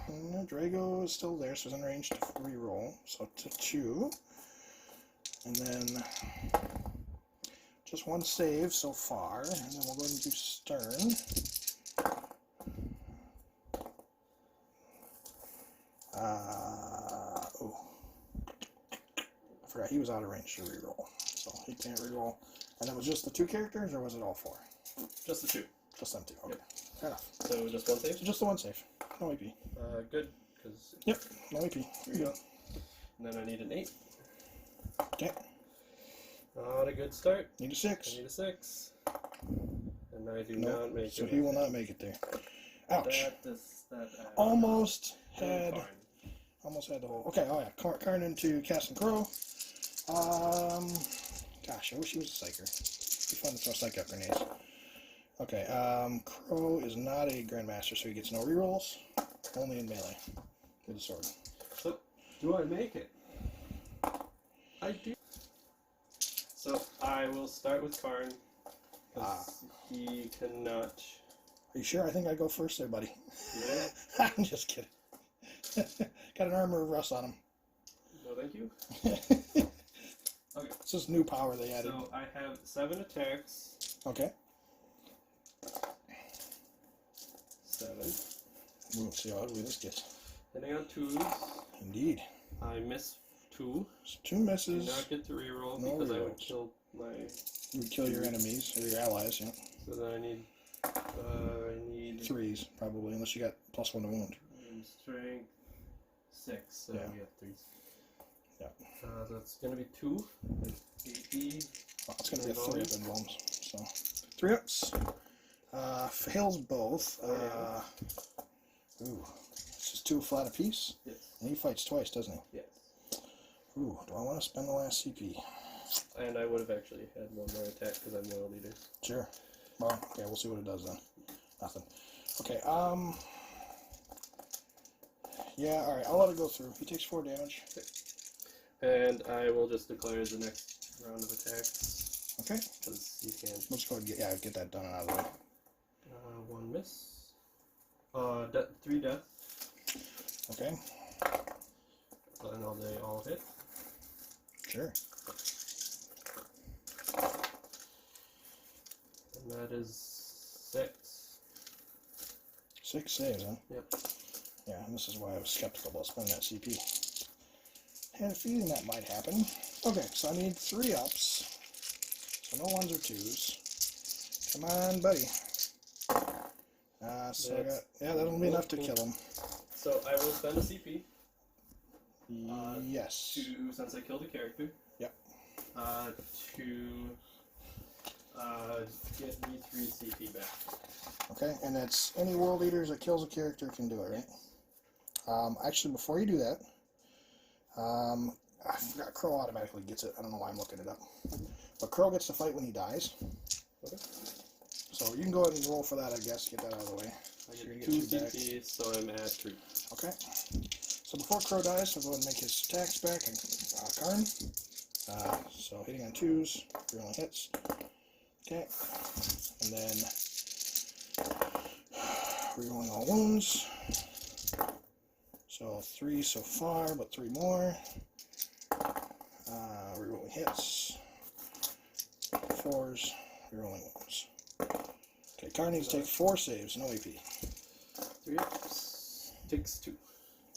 And Drago is still there, so he's in range to reroll. So to 2. And then just 1 save so far. And then we'll go ahead and do Stern. Oh. I forgot he was out of range to reroll. So he can't reroll. And it was just the 2 characters, or was it all 4? Just the 2. Just them 2. Okay. Yep. Fair enough. So just 1 save? So just the 1 save. No AP. Good. Cause Yep. No AP. Here you go. And then I need an 8. Okay. Not a good start. Need a I 6. need a 6. And I do Nope. not make So it. he will not make it there. Ouch. That Almost had Karn. almost had the whole. Okay, oh yeah. Karn into Cast and Crow. Gosh, I wish he was a psyker. It'd be fun to throw psych up grenades. Okay, Crow is not a Grandmaster, so he gets no rerolls. Only in melee with a sword. So, do I make it? I do. So, I will start with Karn. Because he cannot. Are you sure? I think I go first there, buddy. Yeah. I'm just kidding. Got an armor of rust on him. No, thank you. Okay. It's just new power they added. So, I have 7 attacks. Okay. 7. Let's see how ugly this gets. Hitting on 2s. Indeed. I miss 2. So 2 Do misses. not get to reroll No because I would rerolls. kill my. You would kill your enemies or your allies, yeah. So then I need 3s, probably, unless you got +1 to wound. strength 6. So Yeah. we have 3s. Yeah. That's gonna be 2. Like 80. Well, it's going to be a 3 up in bombs. So 3 ups. Fails both. Ooh. It's just 2 flat apiece. Yes. And he fights twice, doesn't he? Yes. Ooh, do I want to spend the last CP? And I would have actually had 1 more attack because I'm world leader. Sure. Well, yeah, we'll see what it does then. Nothing. Okay, yeah, alright, I'll let it go through. He takes 4 damage. And I will just declare the next round of attacks Okay. because you can. Let's go ahead and get that done and out of the way. 1 miss. 3 death. Okay. And they all hit. Sure. And that is 6. 6 saves, huh? Yep. Yeah, and this is why I was skeptical about spending that CP. Had a feeling that might happen. Okay, so I need 3 ups. So no 1s or 2s. Come on, buddy. So I got, yeah, that'll be enough to kill him. So I will spend a CP. Yes. Since I killed a character. Yep. To get me 3 CP back. Okay, and that's any world leaders that kills a character can do it, right? Actually, before you do that, I forgot Crow automatically gets it. I don't know why I'm looking it up. But Crow gets to fight when he dies. Okay. So you can go ahead and roll for that, I guess. Get that out of the way. I So you're get gonna 2 get 2 back. CP, so I'm at 3. Okay. So before Crow dies, I'll go ahead and make his attacks back and Karn. So hitting on 2s, rolling hits. Okay. And then rerolling all wounds. So 3 so far, but 3 more. Rerolling hits. 4s, rerolling wounds. Okay, Karn needs to take 4 saves, no AP. 3 ups. Takes 2.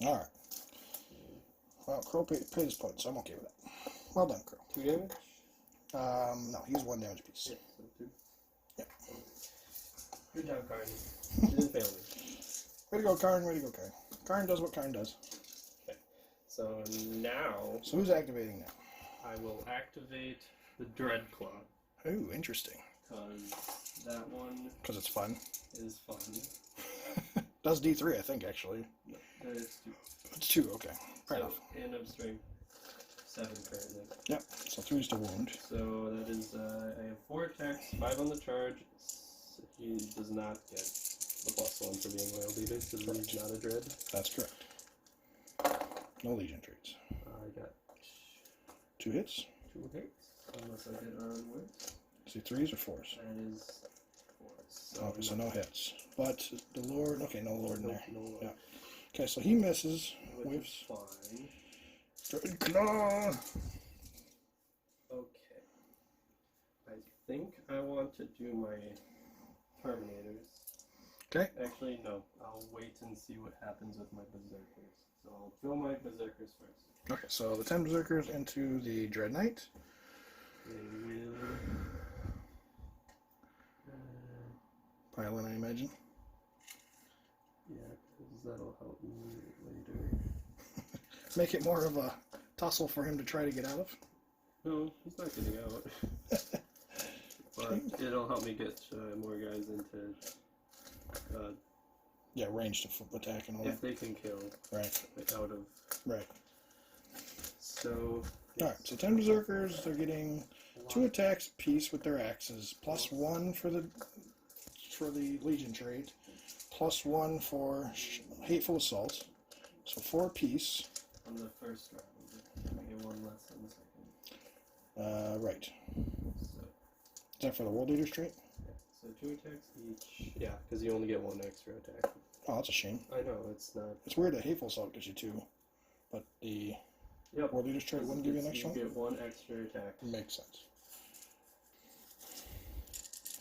Alright. Well, Crow paid his points, so I'm okay with that. Well done, Crow. 2 damage? No, he's 1 damage piece. Yeah, so 2. Yep. Good job, Karn. You didn't fail me. Way to go, Karn. Way to go, Karn. Karn does what Karn does. Okay. So now So who's activating now? I will activate the Dread Claw. Ooh, interesting. Because that one Because it's fun. is fun. Does D3, I think, actually. No, that is 2. It's 2, okay. Fair So, enough. and I'm strength 7 currently. Yep, so 3's to wound. So that is, I have 4 attacks, 5 on the charge. He does not get the +1 for being loyal leader because he's not a dread. That's correct. No Legion traits. I got 2 hits. 2 hits, unless I hit on with. See, 3s or 4s? That is 4s. So Okay, so no hits. But the Lord, okay, no Lord in there. No Lord. Yeah. Okay, so he misses. Which Whiffs. is fine. Dread Claw! Okay. I think I want to do my Terminators. Okay. Actually, no. I'll wait and see what happens with my Berserkers. So I'll kill my Berserkers first. Okay, so the 10 Berserkers into the Dread Knight. They will... Pile in, I imagine. yeah, because that'll help me later. Make it more of a tussle for him to try to get out of. No, he's not getting out. But it'll help me get more guys into... yeah, range to attack and all if that. they can kill. Right. Out of... Right. So... Alright, so 10 Berserkers, they're getting 2 attacks apiece with their axes, +1 for the Legion trait, +1 for Hateful Assault, so 4 apiece. On the first round, I get 1 less on the second. Right. So, Is that for the World Leaders trait? yeah. So 2 attacks each. Yeah, because you only get 1 extra attack. Oh, that's a shame. I know, it's not... It's weird that Hateful Assault gives you 2, but the Yep. World Leaders trait wouldn't give you an extra You one? get 1 extra attack. Makes sense.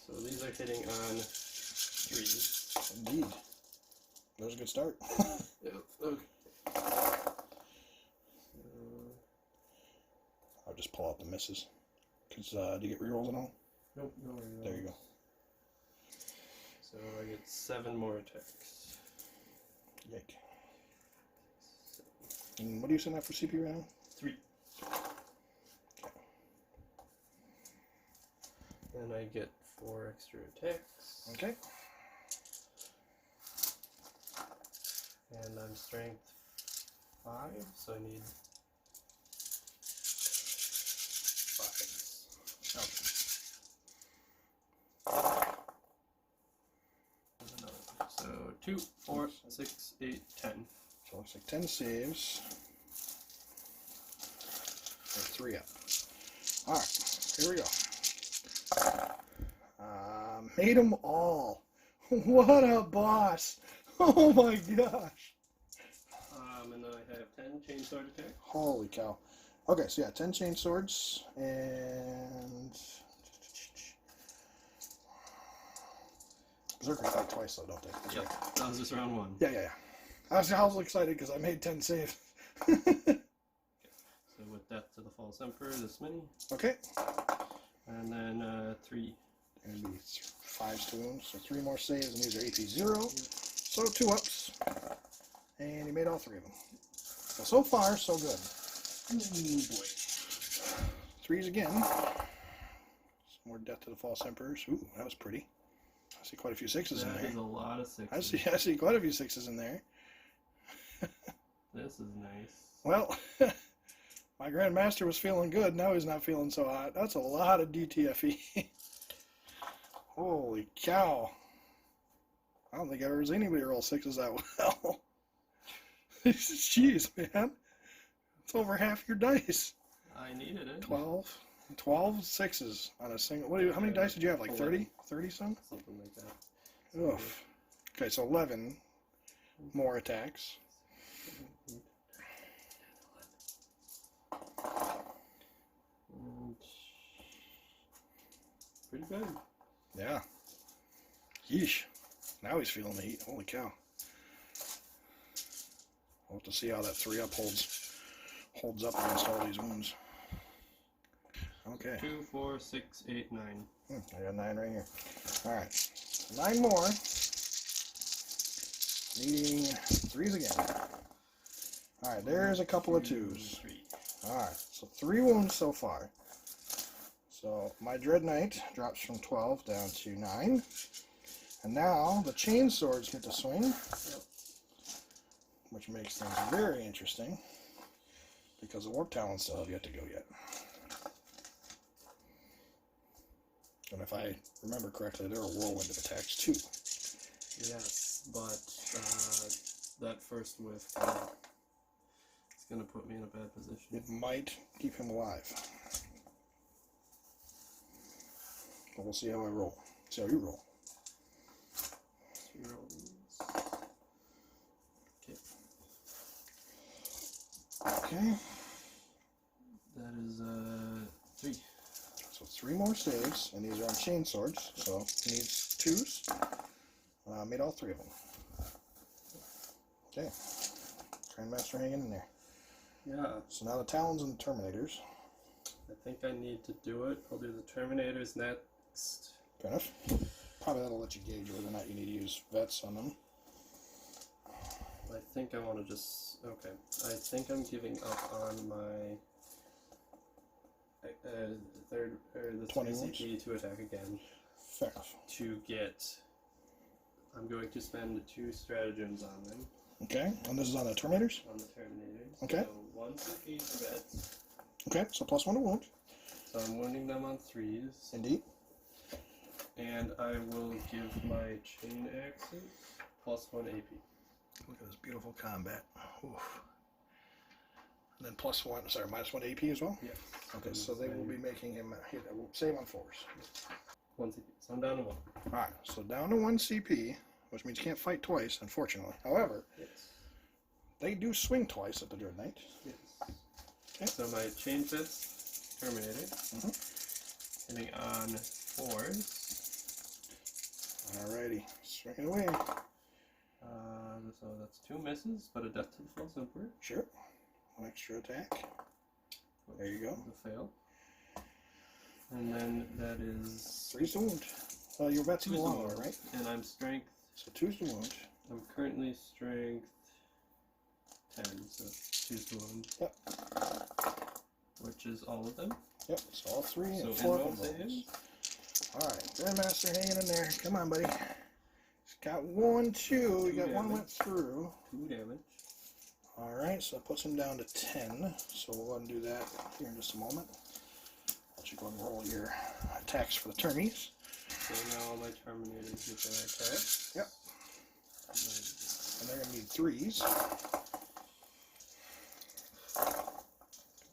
So these are hitting on 3s. Indeed. That was a good start. Yep. Okay. I'll just pull out the misses. Because, do you get rerolls and all? Nope, no worries. There you go. So I get 7 more attacks. Yike. And what do you send out for CP right now? 3. And I get 4 extra attacks. Okay. And I'm strength 5, so I need 5. So 2, 4, 6, 8, 10. So it looks like 10 saves. Or 3 up. Alright, here we go. Made them all. What a boss! Oh my gosh! And then I have 10 chainsword attack. Holy cow. Okay, so yeah, 10 chain swords, and... Berserkers fight twice though, don't they? Yep, that was just round 1. Yeah. I was excited because I made 10 saves. So with Death to the False Emperor, this many. Okay. And then 3. And be 5s to wounds, so 3 more saves, and these are AP 0. So 2 ups. And he made all 3 of them. So far, so good. Ooh, boy. 3s again. Some more Death to the False Emperors. Ooh, that was pretty. I see quite a few 6s in That there. is a lot of 6s. I see quite a few 6s in there. This is nice. Well, my Grandmaster was feeling good. Now he's not feeling so hot. That's a lot of DTFE. Holy cow. I don't think I've ever seen anybody roll 6s that well. Jeez, man. It's over half your dice. I needed it. 12 6s on a single. How many dice did you have? Like 30? 30 some? Something like that. Oof. Okay, so 11 more attacks. And pretty good. Yeah. Yeesh. Now he's feeling the heat. Holy cow. We'll have to see how that 3 up holds up against all these wounds. Okay. 2, 4, 6, 8, 9. I got 9 right here. Alright. 9 more. Needing 3s again. Alright, there's a couple of 2s. Alright, so 3 wounds so far. So my Dread Knight drops from 12 down to 9. And now the chain swords get to swing, which makes things very interesting because the Warp Talons still have yet to go yet. And if I remember correctly, there are whirlwind of attacks too. Yes, but that first whiff is going to put me in a bad position. It might keep him alive. But we'll see how I roll. See how you roll. Okay. That is 3. So 3 more saves, and these are on chain swords, so he needs 2s. Made all 3 of them. Okay. Grandmaster hanging in there. Yeah. So now the Talons and the Terminators. I think I need to do it. I'll do the Terminators next. Fair enough. Probably that'll let you gauge whether or not you need to use vets on them. I think I want to just... Okay. I think I'm giving up on my... the 20 CP to attack again. Fair enough. To get... I'm going to spend 2 stratagems on them. Okay, and this is on the Terminators? On the Terminators. Okay. So 1 CP for vets. Okay, so +1 to wound. So I'm wounding them on 3s. Indeed. And I will give my chain axes +1 AP. Look at this beautiful combat. Oof. And then +1, sorry, -1 AP as well? Yes. Okay, so they will be making him hit a save on 4s. 1 CP. So I'm down to 1. Alright, so down to 1 CP, which means you can't fight twice, unfortunately. However, Yes. they do swing twice at the Dread Knight. Yes. Okay. So my chain fist Terminator. Hitting on 4s. Alrighty, swing it away. So that's 2 misses, but a death to the False Emperor. Sure. 1 extra attack. There you go. The fail. And then that is 3's to wound. Your vet's 2's the to long wound, one, right? and I'm strength. So 2's to wound. I'm currently strength 10, so 2's to wound. Yep. Which is all of them. Yep, so all 3 So and 4 of involve them. saves. Alright, Grandmaster hanging in there. Come on, buddy. He's got 1, 2. You got 1 went through. 2 damage. Alright, so that puts him down to 10. So we'll go ahead and do that here in just a moment. Let you go and roll your attacks for the termies. So now all my Terminators get their attacks. Yep. And they're going to need 3s.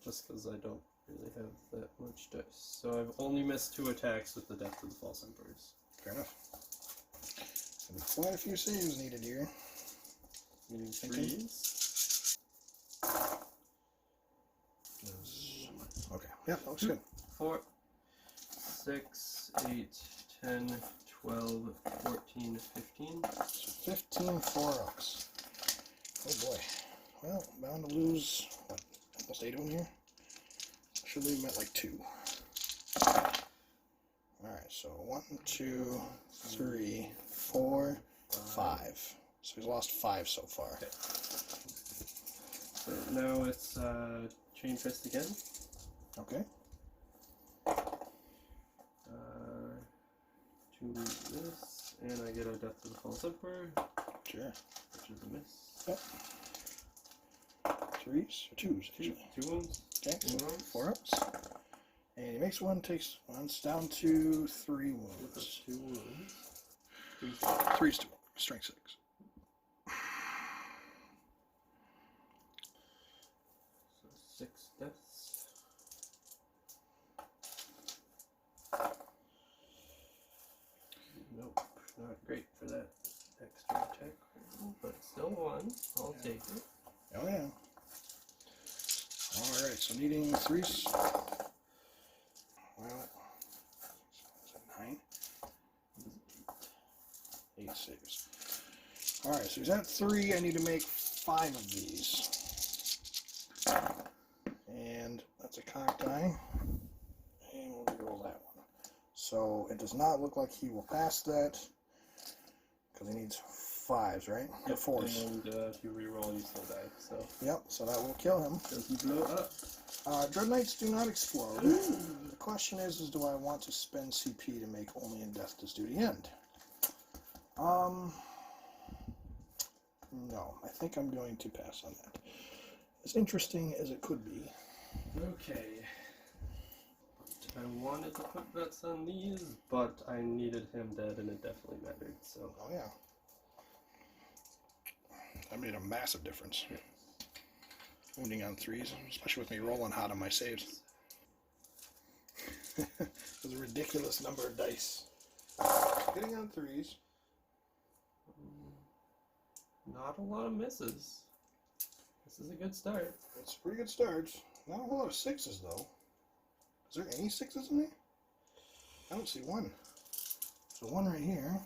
Just because I don't really have that much dice. So I've only missed 2 attacks with the Death of the False Emperors. Fair enough. There'll be quite a few saves needed here. Meaning 3s. Okay, yeah, that looks good. 4, 6, 8, 10, 12, 14, 15. So 15 4-ups. Oh boy. Well, bound to lose, what, almost 8 of them here? Should leave him at like 2. Alright, so 1, 2, 3, 4, 5. So he's lost 5 so far. Okay. So now it's Chain Fist again. Okay. To this, and I get a Death to the False Emperor. Sure. Which is a miss. Yep. 3s or 2s, actually. 2 wounds. Okay, so 4-ups. And he makes 1, takes 1, it's down to 3 wounds. 2 wounds. 3's to strength 6. So 6 deaths. Nope, not great for that extra attack, but still 1. I'll take it. Oh yeah. Alright, so needing 3s. Well, is that 9? 8 saves. Alright, so he's at 3. I need to make 5 of these. And that's a cocked die. And we'll reroll that one. So it does not look like he will pass that. Because he needs 5s, right? Or Yep, 4s. and if you reroll, you still die. So Yep, so that will kill him. does he blow up? Dread Knights do not explode. The question is do I want to spend CP to make only in death does duty end? No, I think I'm going to pass on that. As interesting as it could be. Okay. I wanted to put bets on these, but I needed him dead, and it definitely mattered. So. Oh yeah. That made a massive difference. Yeah. Wounding on 3s, especially with me rolling hot on my saves. It was a ridiculous number of dice. Hitting on 3s. Not a lot of misses. This is a good start. It's a pretty good start. Not a whole lot of 6s though. Is there any 6s in there? I don't see one. So one right here.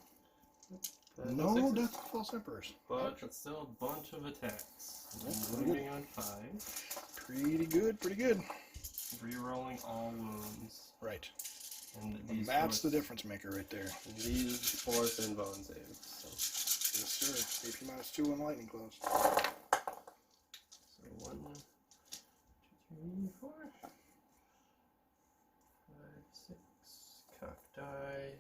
No sixes, Death of False Emperors. but it's still a bunch of attacks. Yeah, Wounding on 5. Pretty good, pretty good. Rerolling all wounds. Right. And And these that's the force- difference maker right there. These force and bone saves. So, Yes, sir. AP minus 2 and lightning close. so 1, 2, 3, 4, 5, 6. Cock die.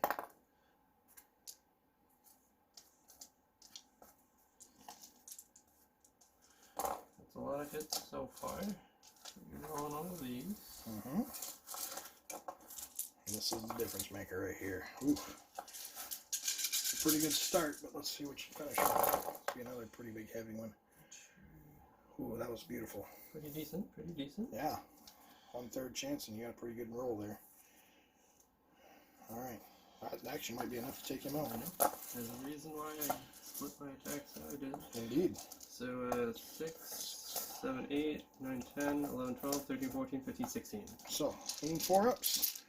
That's a lot of hits so far. You're rolling all of these. Mm-hmm. And this is the difference maker right here. Oof. It's a pretty good start, but let's see what you finish with. See another pretty big heavy one. Ooh, that was beautiful. Pretty decent, pretty decent. Yeah. 1/3 chance and you got a pretty good roll there. Alright. That actually might be enough to take him out. There's a reason why I split my attacks how I did. Indeed. So 6, 7, 8, 9, 10, 11, 12, 13, 14, 15, 16. So, hitting 4-ups.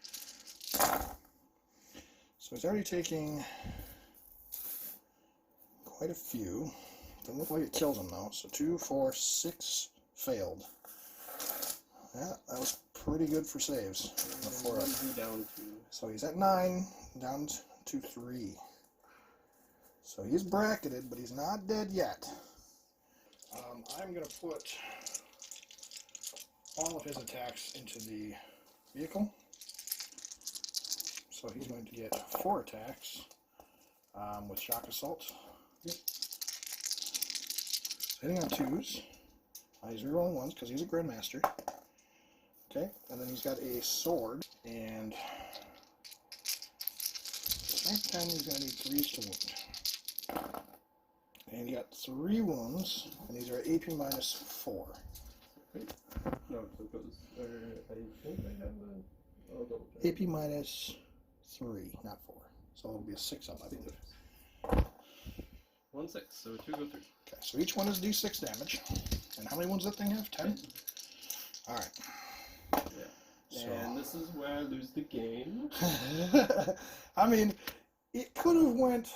So he's already taking quite a few. Doesn't look like it kills him though. So 2, 4, 6 failed. Yeah, that was pretty good for saves. The 4-up. Where's he down to? So he's at 9, down to 3. So he's bracketed, but he's not dead yet. I'm going to put all of his attacks into the vehicle. So he's going to get 4 attacks with Shock Assault. Yep. So hitting on 2s. He's rerolling 1s because he's a Grandmaster. Okay, and then he's got a sword, and next time he's going to need 3s to wound. And he got 3 wounds, and these are AP minus 4. No, so it goes. I think I have a. I'll double check. AP minus 3, not 4. So it'll be a 6-up, I believe. 1, 6, so 2 go 3. Okay, so each one is d6 damage. And how many wounds does that thing have? 10? Alright. Yeah. So. And this is where I lose the game. I mean, it could have went...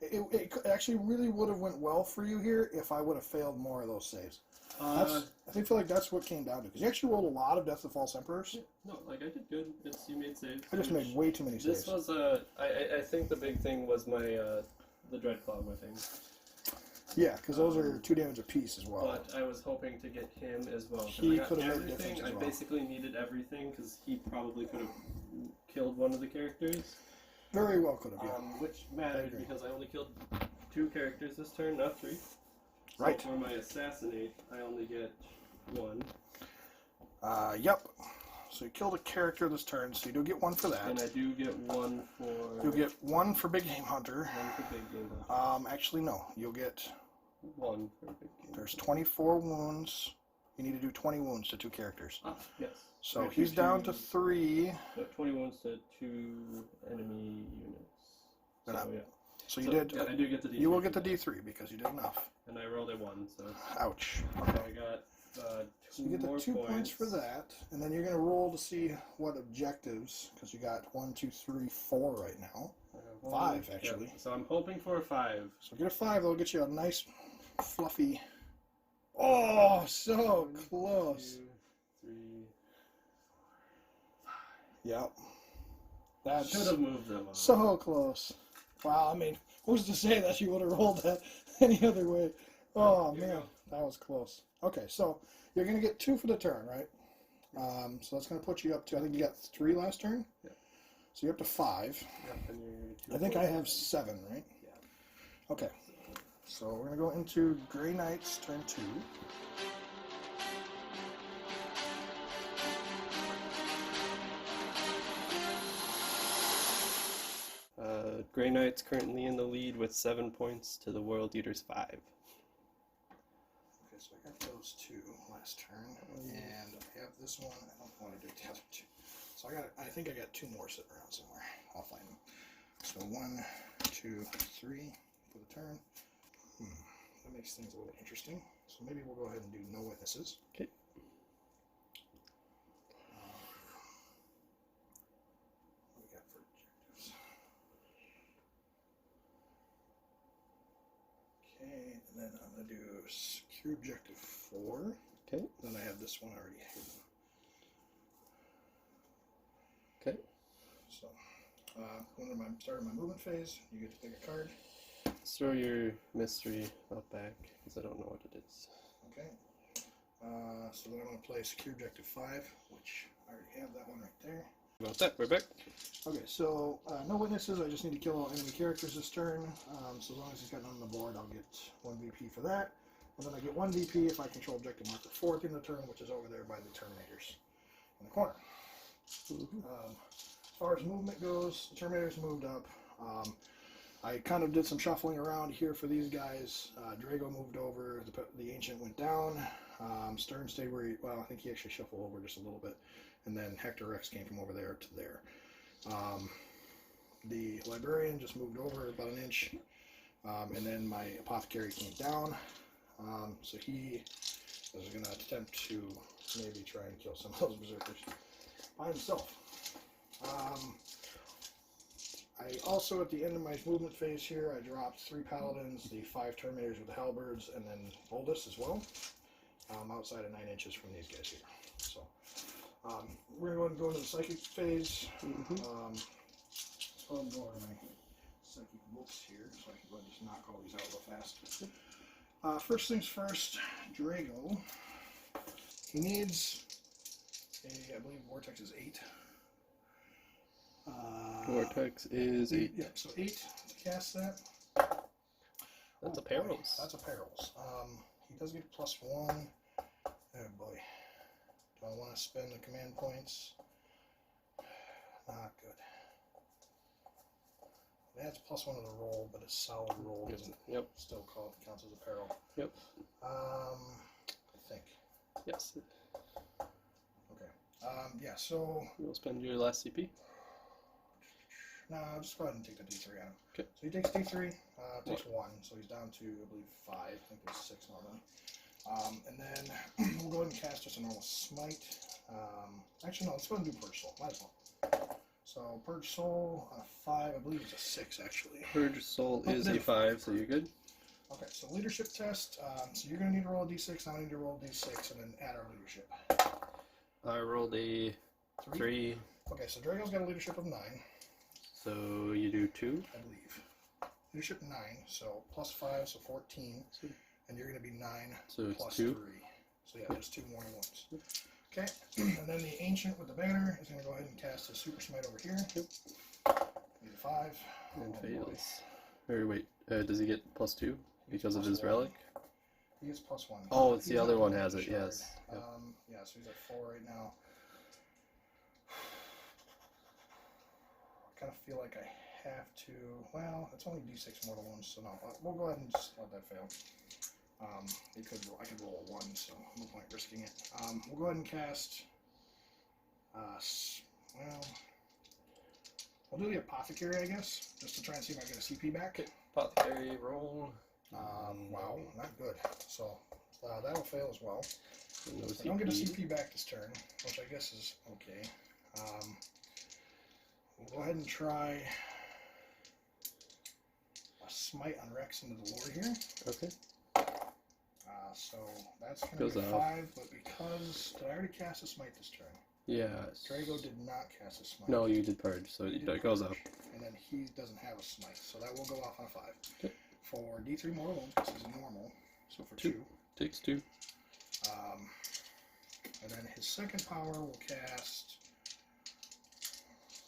It actually really would have went well for you here if I would have failed more of those saves. I feel like that's what came down to, because you actually rolled a lot of Death of False Emperors. Yeah, no, like I did good. You made saves. I just made way too many saves. This was I think the big thing was my the Dreadclaw whipping. Yeah, because those are 2 damage apiece as well. But I was hoping to get him as well. He I got could have made a everything. difference as I well. basically needed everything because he probably could have killed one of the characters. Very well could have, yeah. Which mattered because I only killed 2 characters this turn, not 3. So Right. for my assassinate, I only get 1. Yep. So you killed a character this turn, so you do get 1 for that. And I do get 1 for... You'll get 1 for Big Game Hunter. 1 for Big Game Hunter. Actually, no. You'll get... 1 for Big Game There's 24 wounds. You need to do 20 wounds to 2 characters. Ah, yes. So Right, he's down to 3. 20 wounds to 2 enemy units. Then So, I- yeah. So you did... Yeah, I do get the D3. You will get the D3 because you did enough. And I rolled a 1, so... Ouch. So I got 2 So you get the more 2 points for that, and then you're going to roll to see what objectives, because you got 1, 2, 3, 4 right now. 5, actually. Yeah, so I'm hoping for a 5. So get a 5, that'll get you a nice, fluffy... Oh, so 1, close. 2, 3... Yep. Should That's have moved them on. so close. Wow, I mean, Who's to say that you would have rolled that any other way? Oh Here you man, go. that was close. Okay, so you're gonna get 2 for the turn, right? So that's gonna put you up to, I think you got 3 last turn. Yeah. So you're up to 5. Yep, and you're I think I have 7, right? Yeah. Okay. So we're gonna go into Grey Knights turn 2. Grey Knight's currently in the lead with 7 points to the World Eater's 5. Okay, so I got those 2 last turn, and I have this one. I don't want to do the other 2. So I think I got 2 more sitting around somewhere. I'll find them. So 1, 2, 3 for the turn. That makes things a little interesting. So maybe we'll go ahead and do no witnesses. Okay. What do we got for objectives? Okay, and then I'm going to do secure objective 4. Okay. Then I have this one already hidden. Okay. So, when I'm starting my movement phase, you get to pick a card. Let's throw your mystery out back because I don't know what it is. Okay. So then I'm going to play secure objective 5, which I already have that one right there. About that, we're back. Okay, so no witnesses. I just need to kill all enemy characters this turn. So as long as he's got none on the board, I'll get 1 VP for that. And then I get 1 VP if I control objective marker 4 at the end of the turn, which is over there by the Terminators in the corner. As far as movement goes, the Terminators moved up. I kind of did some shuffling around here for these guys. Drago moved over, the Ancient went down. Stern stayed where well, I think he actually shuffled over just a little bit. And then Hector Rex came from over there to there. The Librarian just moved over about an inch. And then my Apothecary came down. So he is going to attempt to maybe try and kill some of those Berserkers by himself. I also, at the end of my movement phase here, I dropped 3 Paladins, the 5 Terminators with the Halberds, and then Boldus as well, outside of 9 inches from these guys here. So, we're going to go into the Psychic phase. So I'll go over my Psychic books here, so I can go ahead and just knock all these out real fast. First things first, Drago. He needs I believe Vortex is 8. Vortex is 8. Yeah, so 8 to cast that. That's a boy, Perils. That's a Perils. He does get +1. Oh boy. Do I want to spend the command points? Not good. That's +1 of the roll, but a solid roll doesn't still counts as a peril. Yep. I think. Yes. Okay. Yeah, so You'll spend your last CP. no, I'll just go ahead and take the D3 out. Okay. So he takes D3, takes 1, so he's down to, I believe, 5. I think there's 6 normally. And then we'll go ahead and cast just a normal smite. Actually, no, let's go ahead and do Purge Soul. Might as well. So Purge Soul on a 5, I believe it's a 6 actually. Purge Soul is a 5, so you're good. Okay, so leadership test. So you're going to need to roll a D6, I need to roll a D6, and then add our leadership. I rolled a 3. Okay, so Drago's got a leadership of 9. So you do 2. I believe. Leadership 9, so +5, so 14. And you're going to be 9 So it's plus 2. 3. So yeah, just 2 morning ones. Okay, and then the Ancient with the banner is going to go ahead and cast his Super Smite over here. Need a 5. And Oh, fails. boy. Or wait, does he get +2 because of his +1. relic? He gets +1. Oh, it's He's the other at one 1 has it, shard. yes. Yep. Yeah, so he's at 4 right now. I kind of feel like I have to. Well, it's only D6 mortal wounds, so no. We'll go ahead and just let that fail. I could roll a 1, so no point risking it. We'll go ahead and cast. Well, we'll do the Apothecary, I guess, just to try and see if I get a CP back. Apothecary roll. Wow, not good. So that'll fail as well. No I don't get a CP. CP back this turn, which I guess is okay. We'll go ahead and try a Smite on Rex into the Lord here. Okay. So that's going Goes to be off. 5, but because... Did I already cast a Smite this turn? Yes. Drago did not cast a smite. No, you did purge, so it goes up. And then he doesn't have a smite, so that will go off on a 5. Okay. For D3 mortal wounds, because he's normal, so for 2. Takes 2. And then his second power will cast.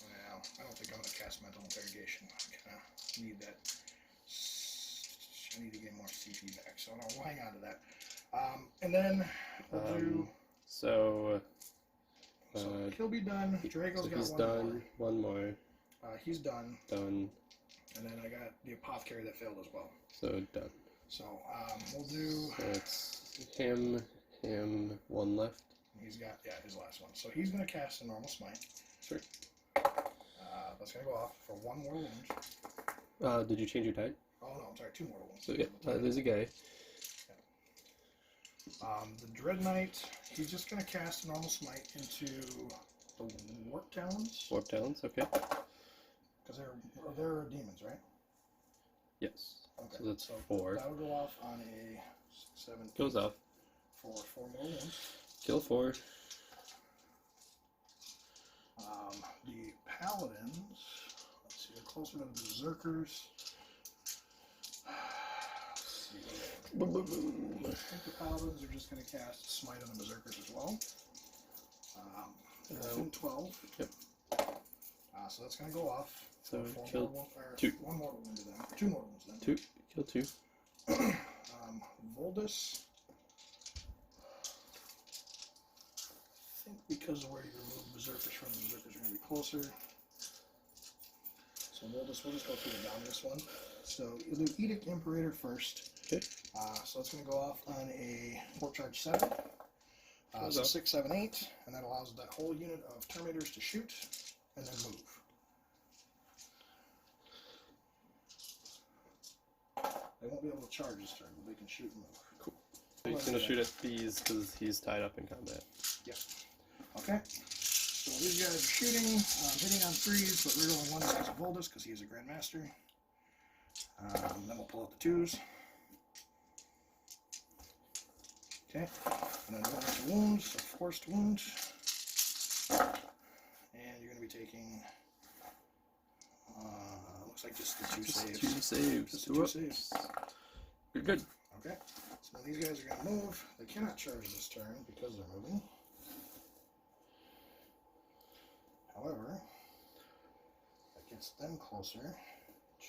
Well, I don't think I'm going to cast mental interrogation. I kind of need that. I need to get more CP back, so I'll hang on to that. And then we'll do. So he'll be done. Drago's got he's one done. more. One more. He's done. Done. And then I got the apothecary that failed as well. So done. So we'll do. So it's him, one left. He's got his last one. So he's gonna cast a normal smite. Sure. That's gonna go off for 1 mortal wound. Did you change your tide? Oh no, I'm sorry, 2 mortal wounds. So yeah, there's a guy. The Dread Knight, he's just gonna cast a normal smite into the Warp Talons. Warp Talons, okay. Because they're demons, right? Yes. Okay. So that's 4. That'll go off on a 7. Goes off. For 4 mortal wounds. Kill 4. The Paladins, let's see, they're closer to the Berserkers. I think the Paladins are just going to cast Smite on the Berserkers as well. 12. Yep. So that's going to go off. So kill 2. 1 mortal wound to them. 2 mortal wounds then. 2. Kill 2. Voldus. I think because of where you remove Berserkers from, the Berserkers are going to be closer. So we'll just go through the Dominus one. So you'll do Edict Imperator first. Okay. So it's going to go off on a Warp Charge 7. So 6, 7, 8, and that allows that whole unit of Terminators to shoot and then move. They won't be able to charge this turn, but they can shoot and move. Cool. So he's going to shoot at these because he's tied up in combat. Yeah. Okay. So these guys are shooting, hitting on 3s, but rerolling 1s because of Voldus because he is a Grandmaster. Then we'll pull out the 2s. Okay. And then rolling into wounds, so forced wounds. And you're going to be taking, looks like just the 2 saves. 2 saves. Just the 2 saves. You're good. Okay. So these guys are going to move. They cannot charge this turn because they're moving. However, that gets them closer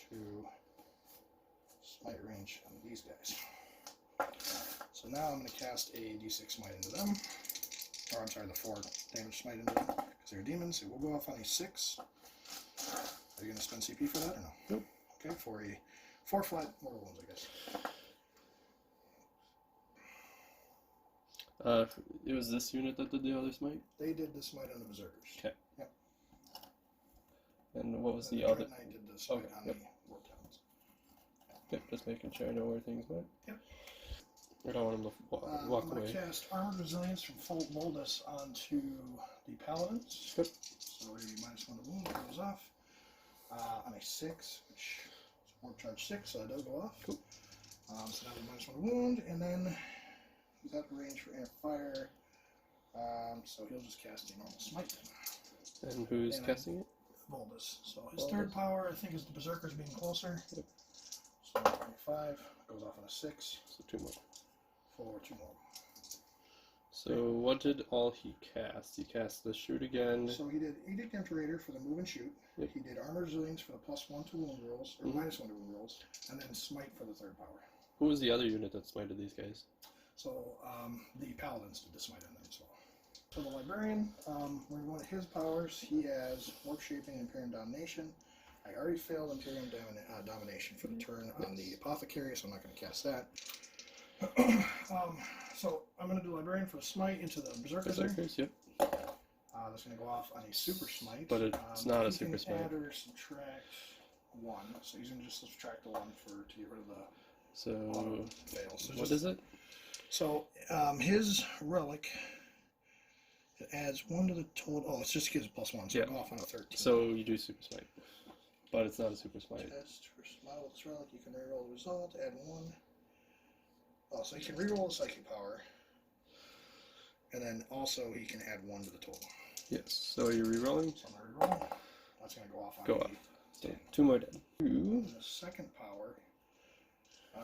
to smite range on these guys. So now I'm going to cast a d6 smite into them. Or I'm sorry, the 4 damage smite into them. Because they're demons. It will go off on a 6. Are you going to spend CP for that or no? Nope. Okay, for a 4 flat mortal wounds, I guess. It was this unit that did the other smite? They did the smite on the Berserkers. Okay. Yep. And what was And the other? Dread Knight did the smite on yep. the Warp Talons. Yep, just making sure I know where things went. Yep. I don't want him to walk I'm away. going to cast Armored Resilience from Full Moldus onto the Paladins. Yep. So a -1 to wound goes off. On a 6, which is Warp Charge 6, so that does go off. Cool. So now the -1 to wound, and then he's out of range for air fire. So he'll just cast a normal smite then. And who's casting it? Moldus. So his third power, I think, is the Berserkers being closer. Yep. So 25 goes off on a 6. So 2 more. For 2 more. So what did all he cast? He cast the shoot again. So he did Edict Imperator for the move and shoot. Yep. He did Armor Resilience for the +1 to wound rolls, or -1 to wound rolls, and then Smite for the third power. Who was the other unit that smited these guys? So the Paladins did the Smite on them as well. So the Librarian, we're going to his powers. He has Warp Shaping and Imperium Domination. I already failed Imperium Domination for the turn on the Apothecary, so I'm not going to cast that. So I'm going to do Librarian for the Smite into the Berserkers. Berserkers, yep. That's going to go off on a Super Smite. But it's not a Super Smite. Add or subtract 1. So he's going to just subtract the 1 to get rid of the So fail. So what is it? So his relic, it adds 1 to the total. Oh, it's just gives +1, so Yeah. it'll go off on a 13. So you do Super Smite. But it's not a Super Smite. Test for model with this relic, you can reroll the result, add 1. Oh, so he can reroll the psychic power, and then also he can add 1 to the total. Yes. So you're re-rolling. So I'm going to re-roll. That's going to go off on Go a off. So 10. 2 more dead. 2. And the second power, I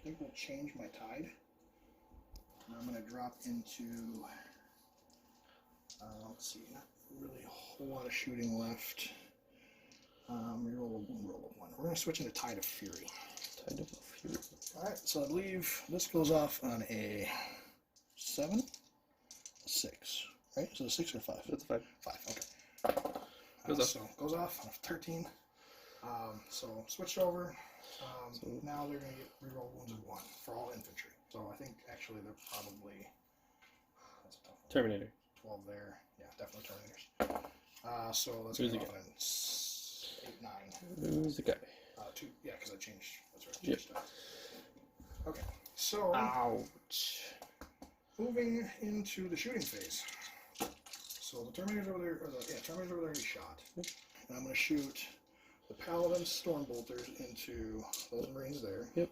think we'll change my tide. And I'm going to drop into, let's see, not really a whole lot of shooting left. Reroll a 1. We're going to switch into Tide of Fury. Tide of Fury. Alright, so I believe this goes off on a 7, a 6, right? So a 6 or 5? That's a 5. 5, okay. Goes off. So goes off on a 13. So switched over. So now they're going to get reroll wounds of 1 for all infantry. So I think actually they're probably, that's a tough one. Terminator. 12 there. Yeah, definitely Terminators. So let's go Who's the off guy? on 8, 9. Who's the guy? 2, yeah, because I changed, that's right. Yep. Changed that. Okay, so Ouch. moving into the shooting phase. So the Terminators over there, Terminators over there already shot. Yep. And I'm going to shoot the Paladin Stormbolters into those Marines there. Yep.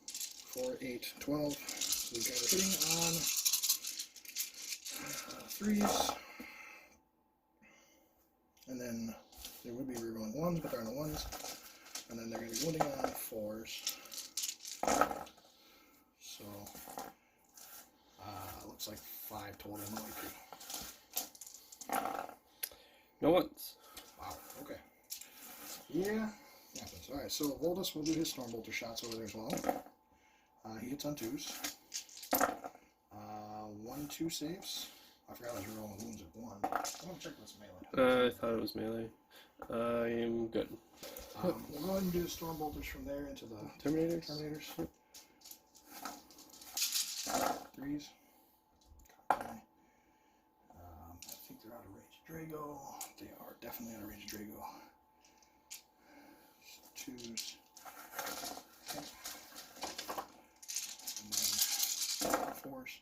4, 8, 12. So these guys are hitting on 3s. And then they would be rerolling 1s, but they're on the 1s. And then they're going to be wounding on 4s. So, looks like 5 total, no AP. No ones. Wow, okay. Yeah, happens. Alright, so Voldus will do his Stormbolter shots over there as well. He hits on 2s. 1, 2 saves. I forgot I was rolling wounds at 1. I'm going to check this melee. I thought it was melee. I am good. We'll go ahead and do the Stormbolters from there into the Terminators? Terminators. Yep. 3s. Okay. I think they're out of range Drago. They are definitely out of range Drago. So 2s. Okay. And then 4s.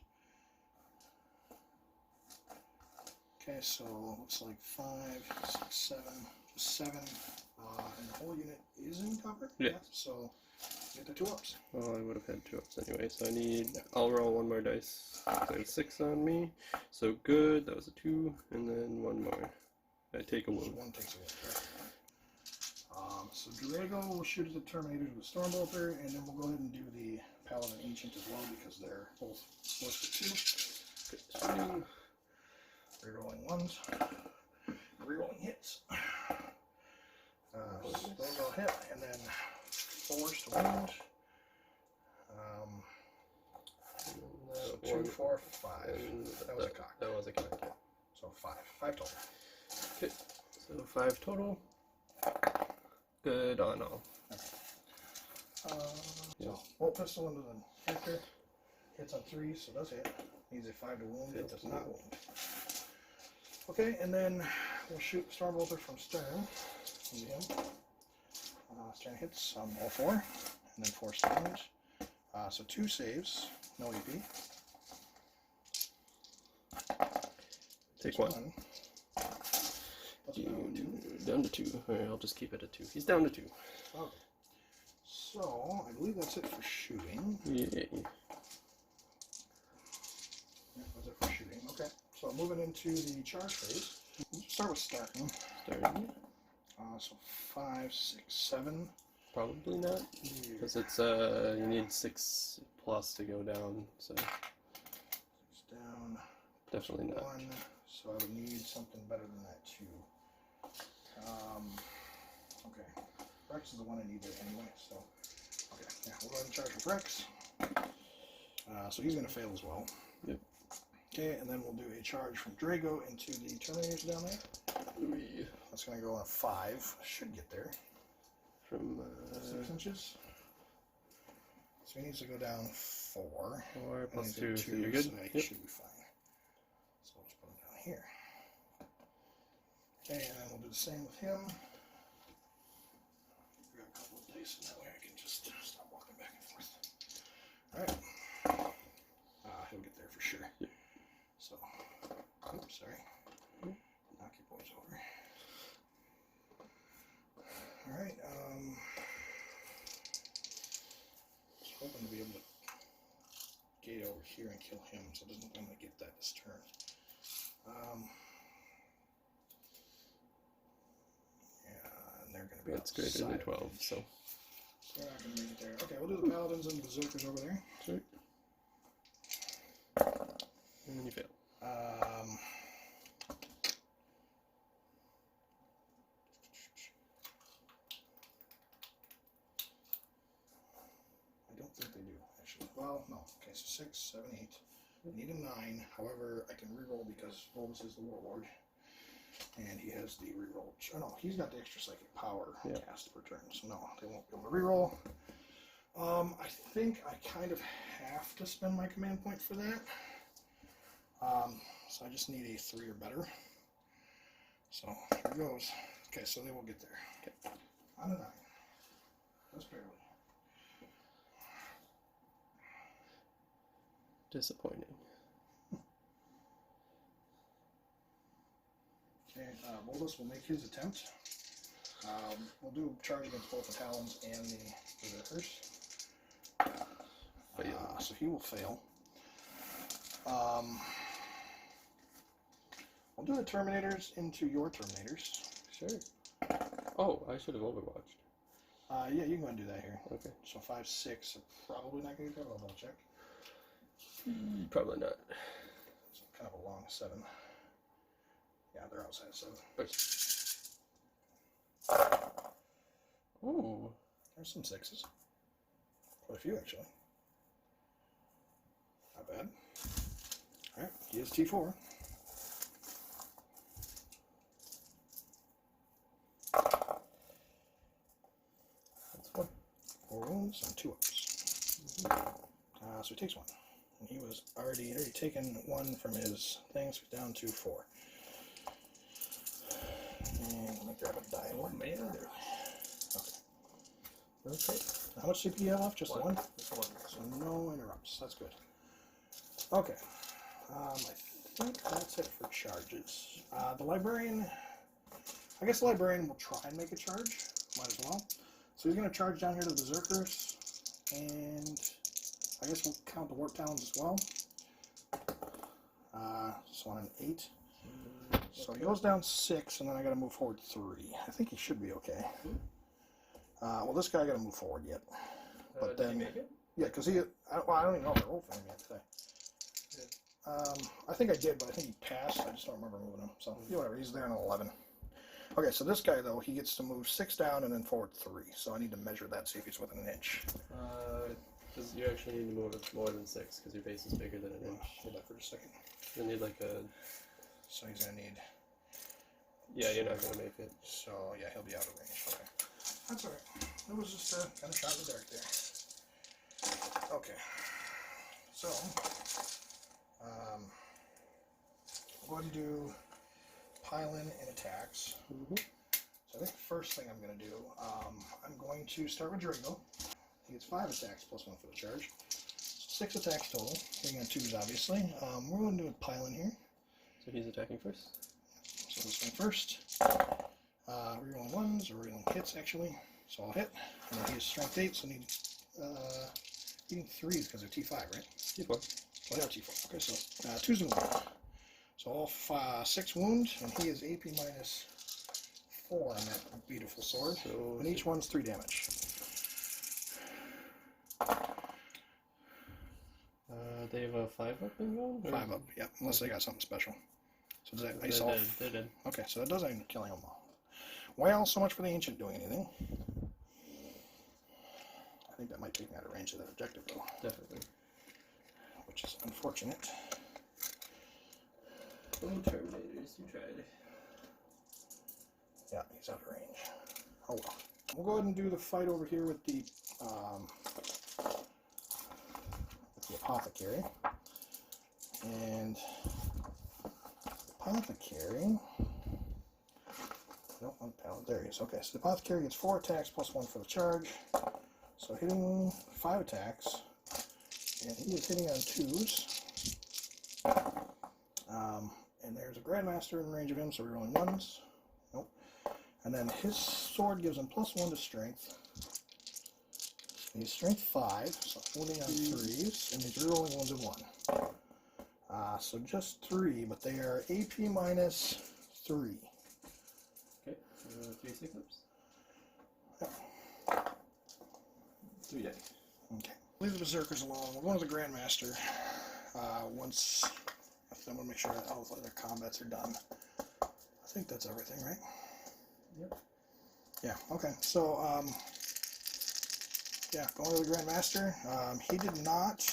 Okay, so looks like 5, 6, 7, 7. And the whole unit is in cover. Yeah. So get the 2-ups. Well, I would have had 2 ups anyway, so I need. I'll roll 1 more dice. I have 6 on me. So good, that was a 2, and then 1 more. I take a So wound. 1 takes a wound. Right? So Drago will shoot at the Terminators with Stormbolter, and then we'll go ahead and do the Paladin Ancient as well because they're both listed 2. Good. Rerolling 1s. Rerolling hits. So those will hit, and then 4s to wound. So 2, 4, 5. That was a cock. That was a cock, yeah. So 5. 5 total. Okay, so 5 total. Good on all. Okay. So bolt pistol into the Hector. Hits on 3, so does hit. Needs a 5 to wound. It does not wound. Okay, and then we'll shoot Stormbolter from Stern into him. Stern hits on all 4, and then 4 stones. So 2 saves, no AP. Take 1. Down to 2. Alright, I'll just keep it at 2. He's down to 2. Okay. So, I believe that's it for shooting. Yay. Yeah, that's it for shooting. Okay. So, moving into the charge phase. Let's start with starting. Starting. So, 5, 6, 7. Probably not, because it's you need 6 plus to go down, so 6 down. definitely not. 1. So, I would need something better than that, too. Okay. Rex is the one I need there anyway, so. Okay, yeah, we'll go ahead and charge with Rex. So, he's going to fail as well. Yep. Okay, and then we'll do a charge from Drago into the Terminators down there. That's going to go on a 5. Should get there. From 6 inches. So he needs to go down 4. 4 plus And 2, so you're good. So he should be fine. So we'll just put him down here. Okay, and then we'll do the same with him. Grab a couple of dice, and that way I can just stop walking back and forth. Alright. He'll get there for sure. Yep. So, oops, sorry. Knock your boys over. Alright, just hoping to be able to gate over here and kill him, so it doesn't want to get that this turn. Yeah, and they're going to be That's greater than 12, so. We're not going to make it there. Okay, we'll do the paladins and berserkers over there. Sure. And then you fail. I don't think they do, actually. Well, no. Okay, so 6, 7, 8. I need a 9. However, I can reroll because Volbus is the warlord. And he has the reroll. Oh, no, he's got the extra psychic power cast per turn. So, no, they won't be able to reroll. I think I kind of have to spend my command point for that. So I just need a 3 or better. So here goes. Okay, so they will get there. Okay. On a 9. That's barely. Disappointing. Okay, Volbus will make his attempt. We'll do charge against both the Talons and the Berserkers. So he will fail. We'll do the Terminators into your Terminators. Sure. Oh, I should have overwatched. Yeah, you can go and do that here. Okay. So 5, 6 are probably not going to go. I'll check. Probably not. It's kind of a long 7. Yeah, they're outside 7. Ooh. There's some 6s. Quite a few, actually. Not bad. Alright, he is T4. That's 4. 4 wounds and 2 ups. So he takes 1. And he was already taken 1 from his things, down to 4. And let me grab a die. Oh, man. Okay. How much CP do you have left? Just 1? Just 1. So no interrupts. That's good. Okay. I think that's it for charges. The Librarian... I guess the Librarian will try and make a charge. Might as well. So he's going to charge down here to the Berserkers. And I guess we'll count the Warp Talons as well. So on an 8. So he goes down 6, and then I got to move forward 3. I think he should be okay. Well, this guy got to move forward yet. But Did then, he make it? yeah, because he. I don't even know if I rolled for him yet today. I think I did, but I think he passed. I just don't remember moving him. So yeah, whatever. He's there in an 11. Okay, so this guy though, he gets to move 6 down and then forward 3. So I need to measure that, see if he's within an inch. Because you actually need to move it more than 6 because your base is bigger than an inch. Hold that for just a second. You need like a. So he's gonna need. Yeah, you're not gonna make it. So yeah, he'll be out of range. Okay, that's all right. It was just a kind of shot in the dark there. Okay, so we'll go ahead and do pile-in and attacks. So I think the first thing I'm going to do, I'm going to start with Drago. He gets 5 attacks plus 1 for the charge. So 6 attacks total. Hitting on 2s, obviously. We're going to do a pile-in here. So he's attacking first? So this one first. Rerolling 1s, or rerolling hits, actually. So I'll hit. And then he has strength 8, so I need needing 3s because they're T5, right? T4. Oh, they are T4. Okay, so 2s and 1. So all 6 wounds, and he is AP minus 4 on that beautiful sword. So and each one's 3 damage. They have a 5-up in going? 5 up, yeah, unless they got something special. So does that They're ice dead. off? They're dead. Okay, so that does end up killing them all. Well, so much for the Ancient doing anything. I think that might take me out of range of that objective, though. Definitely. Which is unfortunate. Oh, Terminators, you tried. Yeah, he's out of range. Oh well. We'll go ahead and do the fight over here with the Apothecary. And Apothecary. Nope, one pallet. There he is. Okay, so the Apothecary gets 4 attacks plus 1 for the charge. So hitting 5 attacks. And he is hitting on 2s. And there's a Grandmaster in range of him, so we're rolling 1s. Nope. And then his sword gives him plus 1 to strength. He's strength 5, so holding on 3s, and he's rerolling 1s and 1. So just 3, but they are AP minus 3. Okay, 3 Cyclops. Yep. 3 die. Okay. Leave the Berserkers alone. We're going to the Grandmaster. Once I want to make sure that all the other combats are done. I think that's everything, right? Yep. Yeah. Okay. So, yeah, going to the Grandmaster. He did not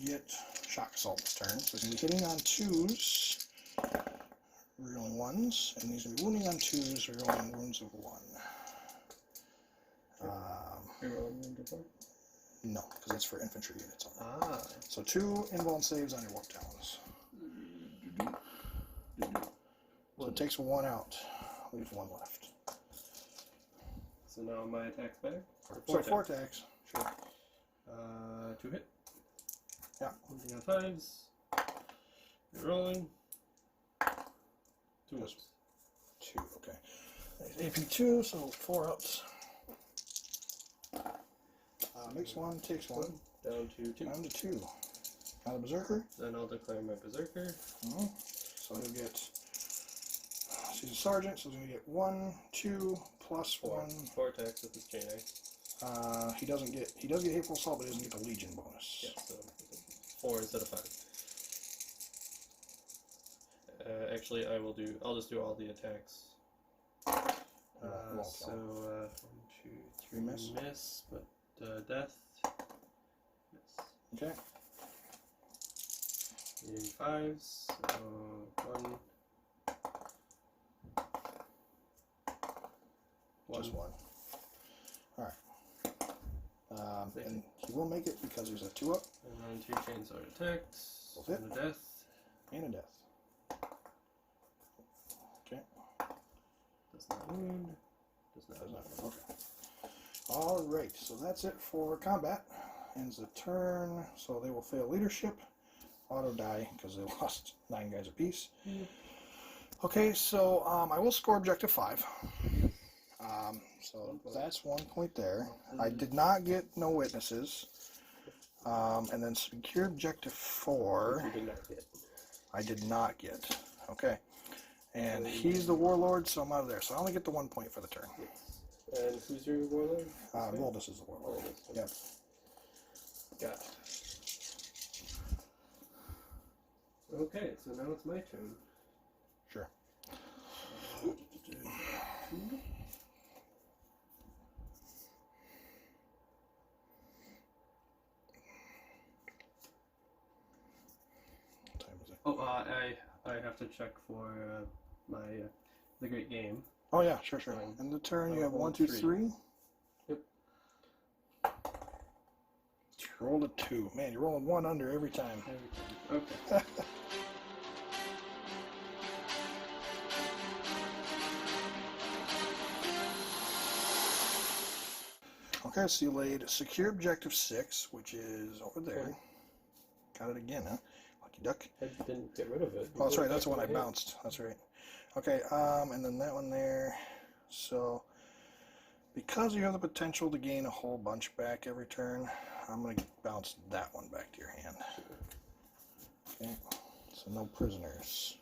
get Shock Assault this turn, so he's going to be hitting on 2s, rerolling 1s, and he's going to be wounding on 2s, rerolling wounds of 1. Rerolling wound of 1? No, because that's for infantry units. Ah. So 2 invuln saves on your Warp Talons. So it takes 1 out, leaves 1 left. So now my attack's back? So 4 attacks. Sure. 2 hit. Yeah. Wounding on 5s. Rerolling. 2 wounds. 2, okay. There's AP 2, so 4 ups. Makes 1, takes 1. Down to 2. Down to 2. Now the Berserker. Then I'll declare my Berserker. So he'll get. He's a sergeant, so he's going to get 1, 2, plus 1. 4 attacks with his chain axe. He does get hateful assault, but he doesn't get the Legion bonus. Yeah, so 4 instead of 5. Actually, I'll just do all the attacks. So 1, 2, 3 miss, but death. Miss. Okay. In 5s. So 1. Just 1. Alright. And he will make it because there's a 2 up. And then 2 chainsword attacks. Both hit. And a death. And a death. Okay. Does not wound. Does not wound. Okay. Alright, so that's it for combat. Ends the turn, so they will fail leadership. Auto die because they lost 9 guys apiece. Okay, so I will score objective 5. So that's 1 point there. I did not get no witnesses. And then secure objective 4. You did not get. I did not get. Okay. And he's the warlord, so I'm out of there. So I only get the 1 point for the turn. Yes. And who's your warlord? Voldus is the warlord. Yep. Got it. Okay, so now it's my turn. Sure. What time is it? Oh, I have to check for my the great game. Oh yeah, sure. And the turn you have 1, 2, 3. Yep. Roll a 2. Man, you're rolling 1 under every time. Okay. Okay, so you laid secure objective 6, which is over there. Got it again, huh? Lucky duck. I didn't get rid of it. Oh, that's right. That's the one I bounced. That's right. Okay, and then that one there. So, because you have the potential to gain a whole bunch back every turn, I'm going to bounce that one back to your hand. Okay, so no prisoners.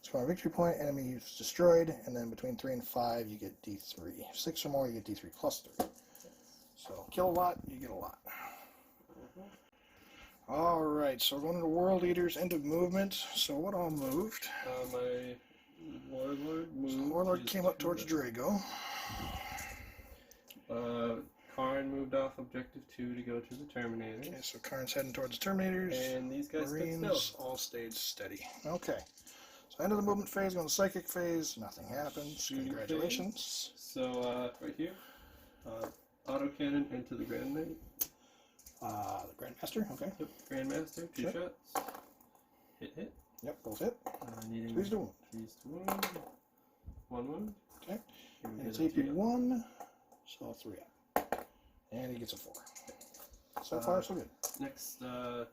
So on a victory point, enemy is destroyed, and then between 3 and 5, you get D3. 6 or more, you get D3 plus 3. So, kill a lot, you get a lot. Alright, so we're going to the World Eaters, end of movement. So what all moved? My warlord moved. So warlord came up towards Drago. Khorne moved off objective 2 to go to the Terminators. Okay, so Karn's heading towards the Terminators. And these guys Marines all stayed steady. Okay. So end of the movement phase, going to psychic phase. Nothing happens. Congratulations. Phase. So right here, autocannon into the Grand Knight. The Grandmaster, okay. Yep, Grandmaster, 2 shots. Hit. Yep, both hit. Needing 3's to wound. 3's to wound. 1 wound. Okay. And it's AP 1, so 3 up. And he gets a 4. So far, so good. Next, so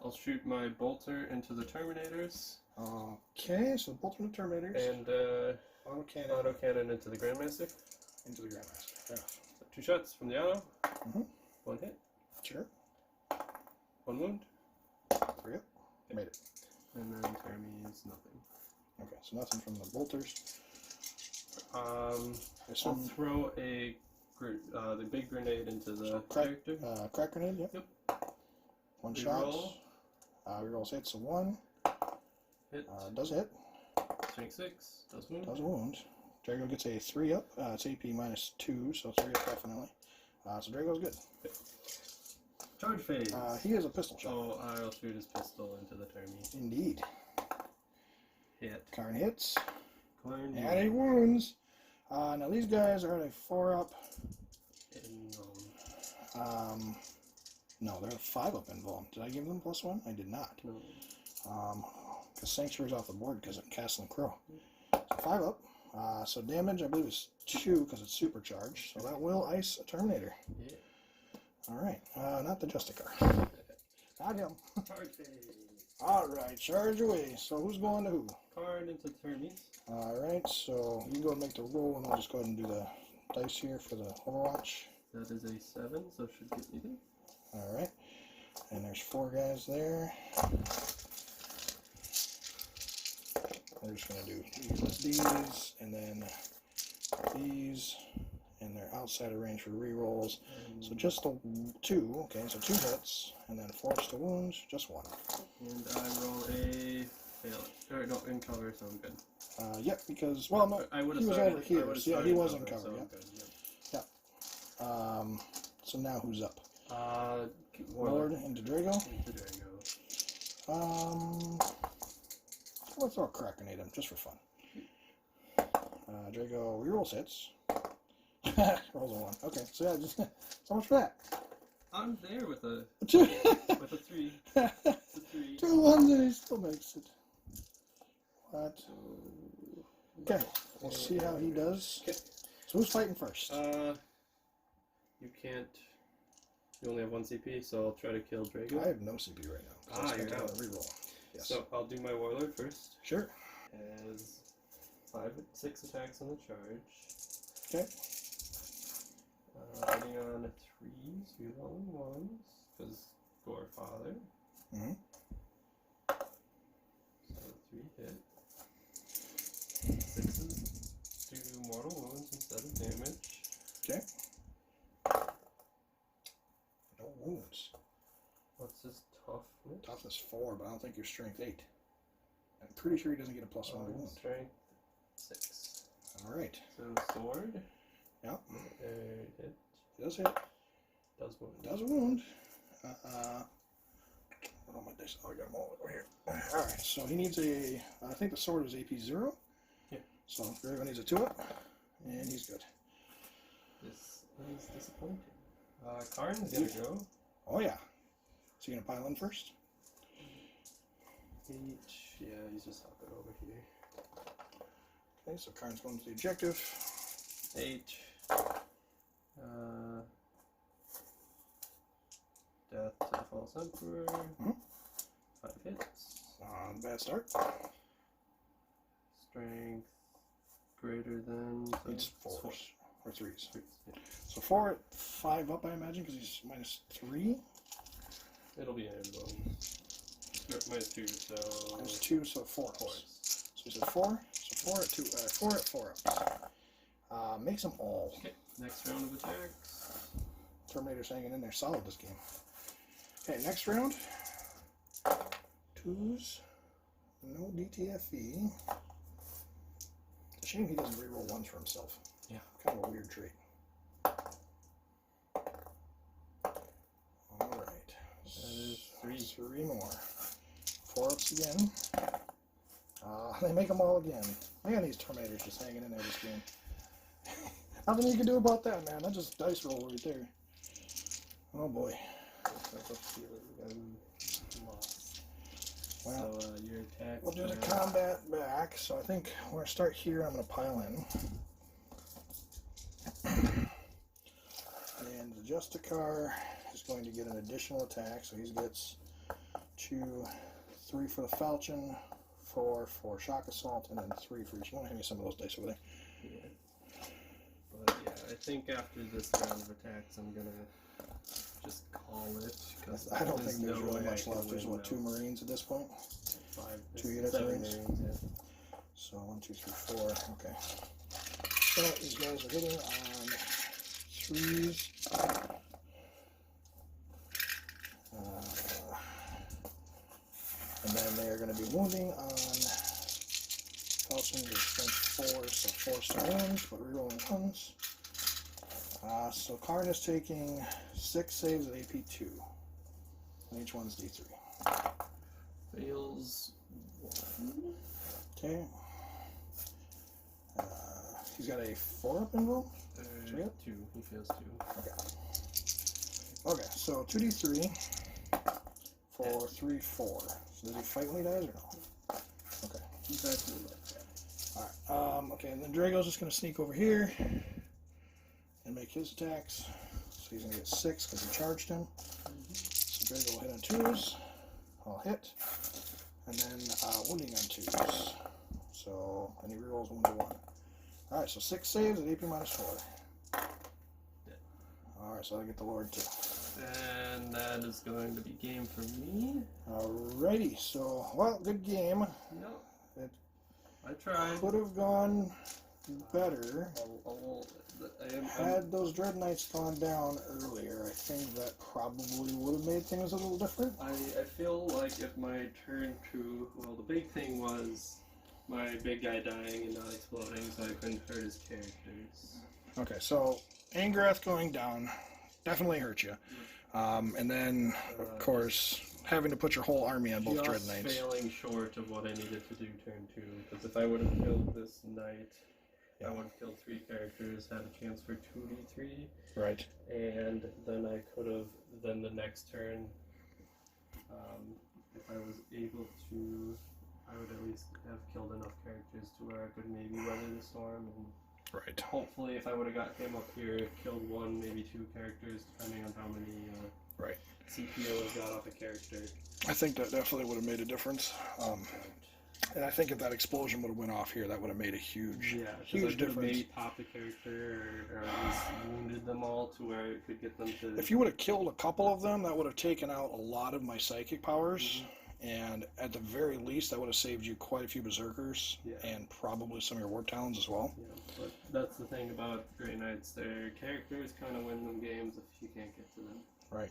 I'll shoot my bolter into the Terminators. Okay, so both from the Terminators. And autocannon into the Grandmaster. into the Grandmaster. Fair enough. So 2 shots from the arrow. Mm-hmm. 1 hit. Sure. 1 wound. 3 up. Made it. And then Termy's nothing. Okay, so nothing from the bolters. I'll throw the big grenade into the character. Crack grenade, yep. 1 shot. Rerolls hits a 1. Hit. Does hit. Strength 6. Does wound. Does wound. Drago gets a 3 up. It's AP minus 2, so 3 up definitely. So Drago's good. Okay. Charge phase. He has a pistol shot. So I'll shoot his pistol into the Termy. Indeed. Hit. Karn hits. Karn. And he wounds. Now these guys are at a 4 up. No, they're a 5 up invuln. Did I give them +1? I did not. No. Because Sanctuary's off the board because of Castle and Crow. So 5 up. So damage, I believe, is 2 because it's supercharged. So that will ice a Terminator. Yeah. Alright. Not the Justicar. Not him. Charge phase. Alright, charge away. So who's going to who? Card into Termy's. Alright, so you go and make the roll, and I'll just go ahead and do the dice here for the Overwatch. That is a 7, so should get me there. Alright. And there's 4 guys there. We're just going to do these, and then these, and they're outside of range for rerolls. So just the 2, okay, so 2 hits, and then force to wounds, just 1. And I roll a fail. Or no, in cover, so I'm good. Yep, because, well, no, I would he have was started, over here, so yeah, he was in cover, so yeah. I'm good, Yep. So now who's up? Warlord. Lord into Drago. Into Drago. Let's throw a crack grenade at him, just for fun. Drago rerolls hits. Rolls a 1. Okay, so yeah, just so much for that. I'm there with a 2 with a 3. It's a 3. 2 1s and he still makes it. What? Okay, we'll see how he does. Okay. So who's fighting first? You can't. You only have 1 CP, so I'll try to kill Drago. I have no CP right now. You're out. Reroll. Yes. So I'll do my Warlord first. Sure. Has 6 attacks on the charge. Okay. Hitting on 3s, rerolling 1s, because Gorefather. Mm-hmm. So 3 hit. 6s do mortal wounds instead of damage. Okay. No wounds. What's his toughness? Toughness 4, but I don't think you're strength 8. I'm pretty sure he doesn't get a +1 to wound. Strength 6. Alright. So sword. Yep. Hit. He does hit. Does wound. Does wound. What are my dice? Oh, I got them all over here. Alright, so he needs a. I think the sword is AP 0. Yeah. So everyone needs a 2 up. And he's good. This is disappointing. Karn's gonna go. Oh, yeah. So you're going to pile in first? 8. Yeah, he's just hopping over here. Okay, so Karn's going to the objective. 8. Death to the False Emperor. 5 hits. Bad start. Strength greater than. It's 4s or 3s. Yeah. So 4 at 5 up, I imagine, because he's minus 3. It'll be an invuln. Minus 2, so. Minus 2, so 4 ups. So he's at 4. So 4 at 2. 4 at 4 ups. Makes them all. Okay, next round of attacks. Terminator's hanging in there solid this game. Okay, next round. 2s. No DTFE. It's a shame he doesn't reroll 1s for himself. Yeah. Kind of a weird trait. Alright. That is 3. 3 more. 4 ups again. They make them all again. Man, these Terminators just hanging in there this game. Nothing you can do about that, man. That's just dice roll right there. Oh boy. I have a feeling I'm lost. Well, So your attack. we'll do the combat back. So I think we're going to start here. I'm going to pile in. And the Justicar is going to get an additional attack. So he gets 2, 3 for the Falchion, 4 for Shock Assault, and then 3 for each. You want to hand me some of those dice over there? Yeah. But yeah, I think after this round of attacks, I'm gonna just call it. Cause I don't think there's no really way I much can left. There's win what, 2 now. Marines at this point? 5, 2 units 7 Marines? Marines, yeah. So 1, 2, 3, 4. Okay. So these guys are hitting on 3s. And then they are going to be wounding on Felton with strength 4, so 4 star wounds, but rerolling 1s. So Khorne is taking 6 saves at AP 2. And each one's D3. Fails 1. Okay. He's got a 4 up involved? 2. He fails 2. Okay, so 2d3 for 3, 4. So does he fight when he dies or no? Okay. He's actually like that. Alright, okay, and then Drago's just going to sneak over here and make his attacks. So he's going to get 6 because he charged him. So Drago will hit on 2s. I'll hit. And then wounding on 2s. So, and he rerolls 1 to 1. Alright, so 6 saves at AP minus 4. Alright, so I'll get the Lord too. And that is going to be game for me. Alrighty, so, well, good game. No. It I tried. could have gone better. Had those Dread Knights gone down earlier, I think that probably would have made things a little different. I feel like if my turn 2, well, the big thing was my big guy dying and not exploding, so I couldn't hurt his characters. Okay, so Angrath going down definitely hurt you. And then, of course, having to put your whole army on both Dread Knights. Failing short of what I needed to do turn 2, because if I would have killed this knight, I would have killed 3 characters, had a chance for 2d3. Right. And then I could have, then the next turn, if I was able to, I would at least have killed enough characters to where I could maybe weather the storm. And right. hopefully, if I would have got him up here, killed 1, maybe 2 characters, depending on how many right. CPOs got off a character. I think that definitely would have made a difference. And I think if that explosion would have went off here, that would have made a huge difference. difference. Maybe popped a character or at least wounded them all to where it could get them to... If you would have killed a couple of them, that would have taken out a lot of my psychic powers. And at the very least, that would have saved you quite a few berserkers and probably some of your warp talons as well. Yeah, but that's the thing about Grey Knights. Their characters kind of win them games if you can't get to them. Right.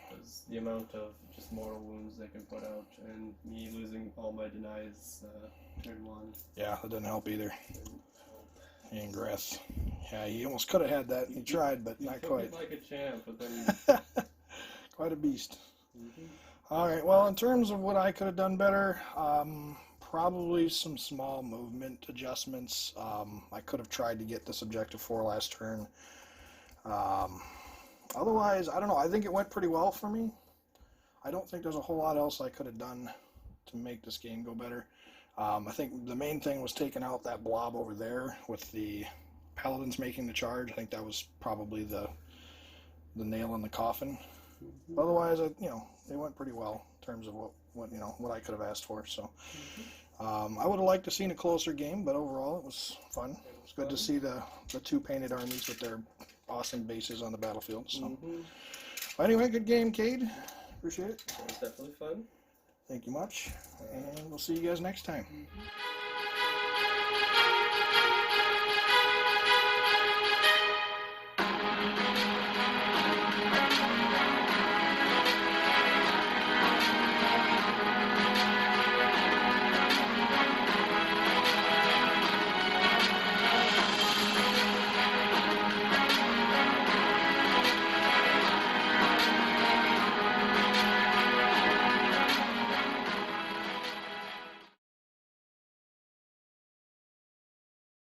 Because the amount of just mortal wounds they can put out, and me losing all my denies turn 1. Yeah, that didn't help either. And Grath. Yeah, he almost could have had that. He tried, but not quite. He took it like a champ, but then... Quite a beast. Alright, well, in terms of what I could have done better, probably some small movement adjustments. I could have tried to get this objective 4 last turn. Otherwise, I don't know. I think it went pretty well for me. I don't think there's a whole lot else I could have done to make this game go better. I think the main thing was taking out that blob over there with the paladins making the charge. I think that was probably the nail in the coffin. Otherwise, it went pretty well in terms of what I could have asked for. So I would have liked to have seen a closer game, but overall it was fun. It was good to see the 2 painted armies with their awesome bases on the battlefield. So anyway, good game, Cade. Appreciate it. It was definitely fun. Thank you much, and we'll see you guys next time.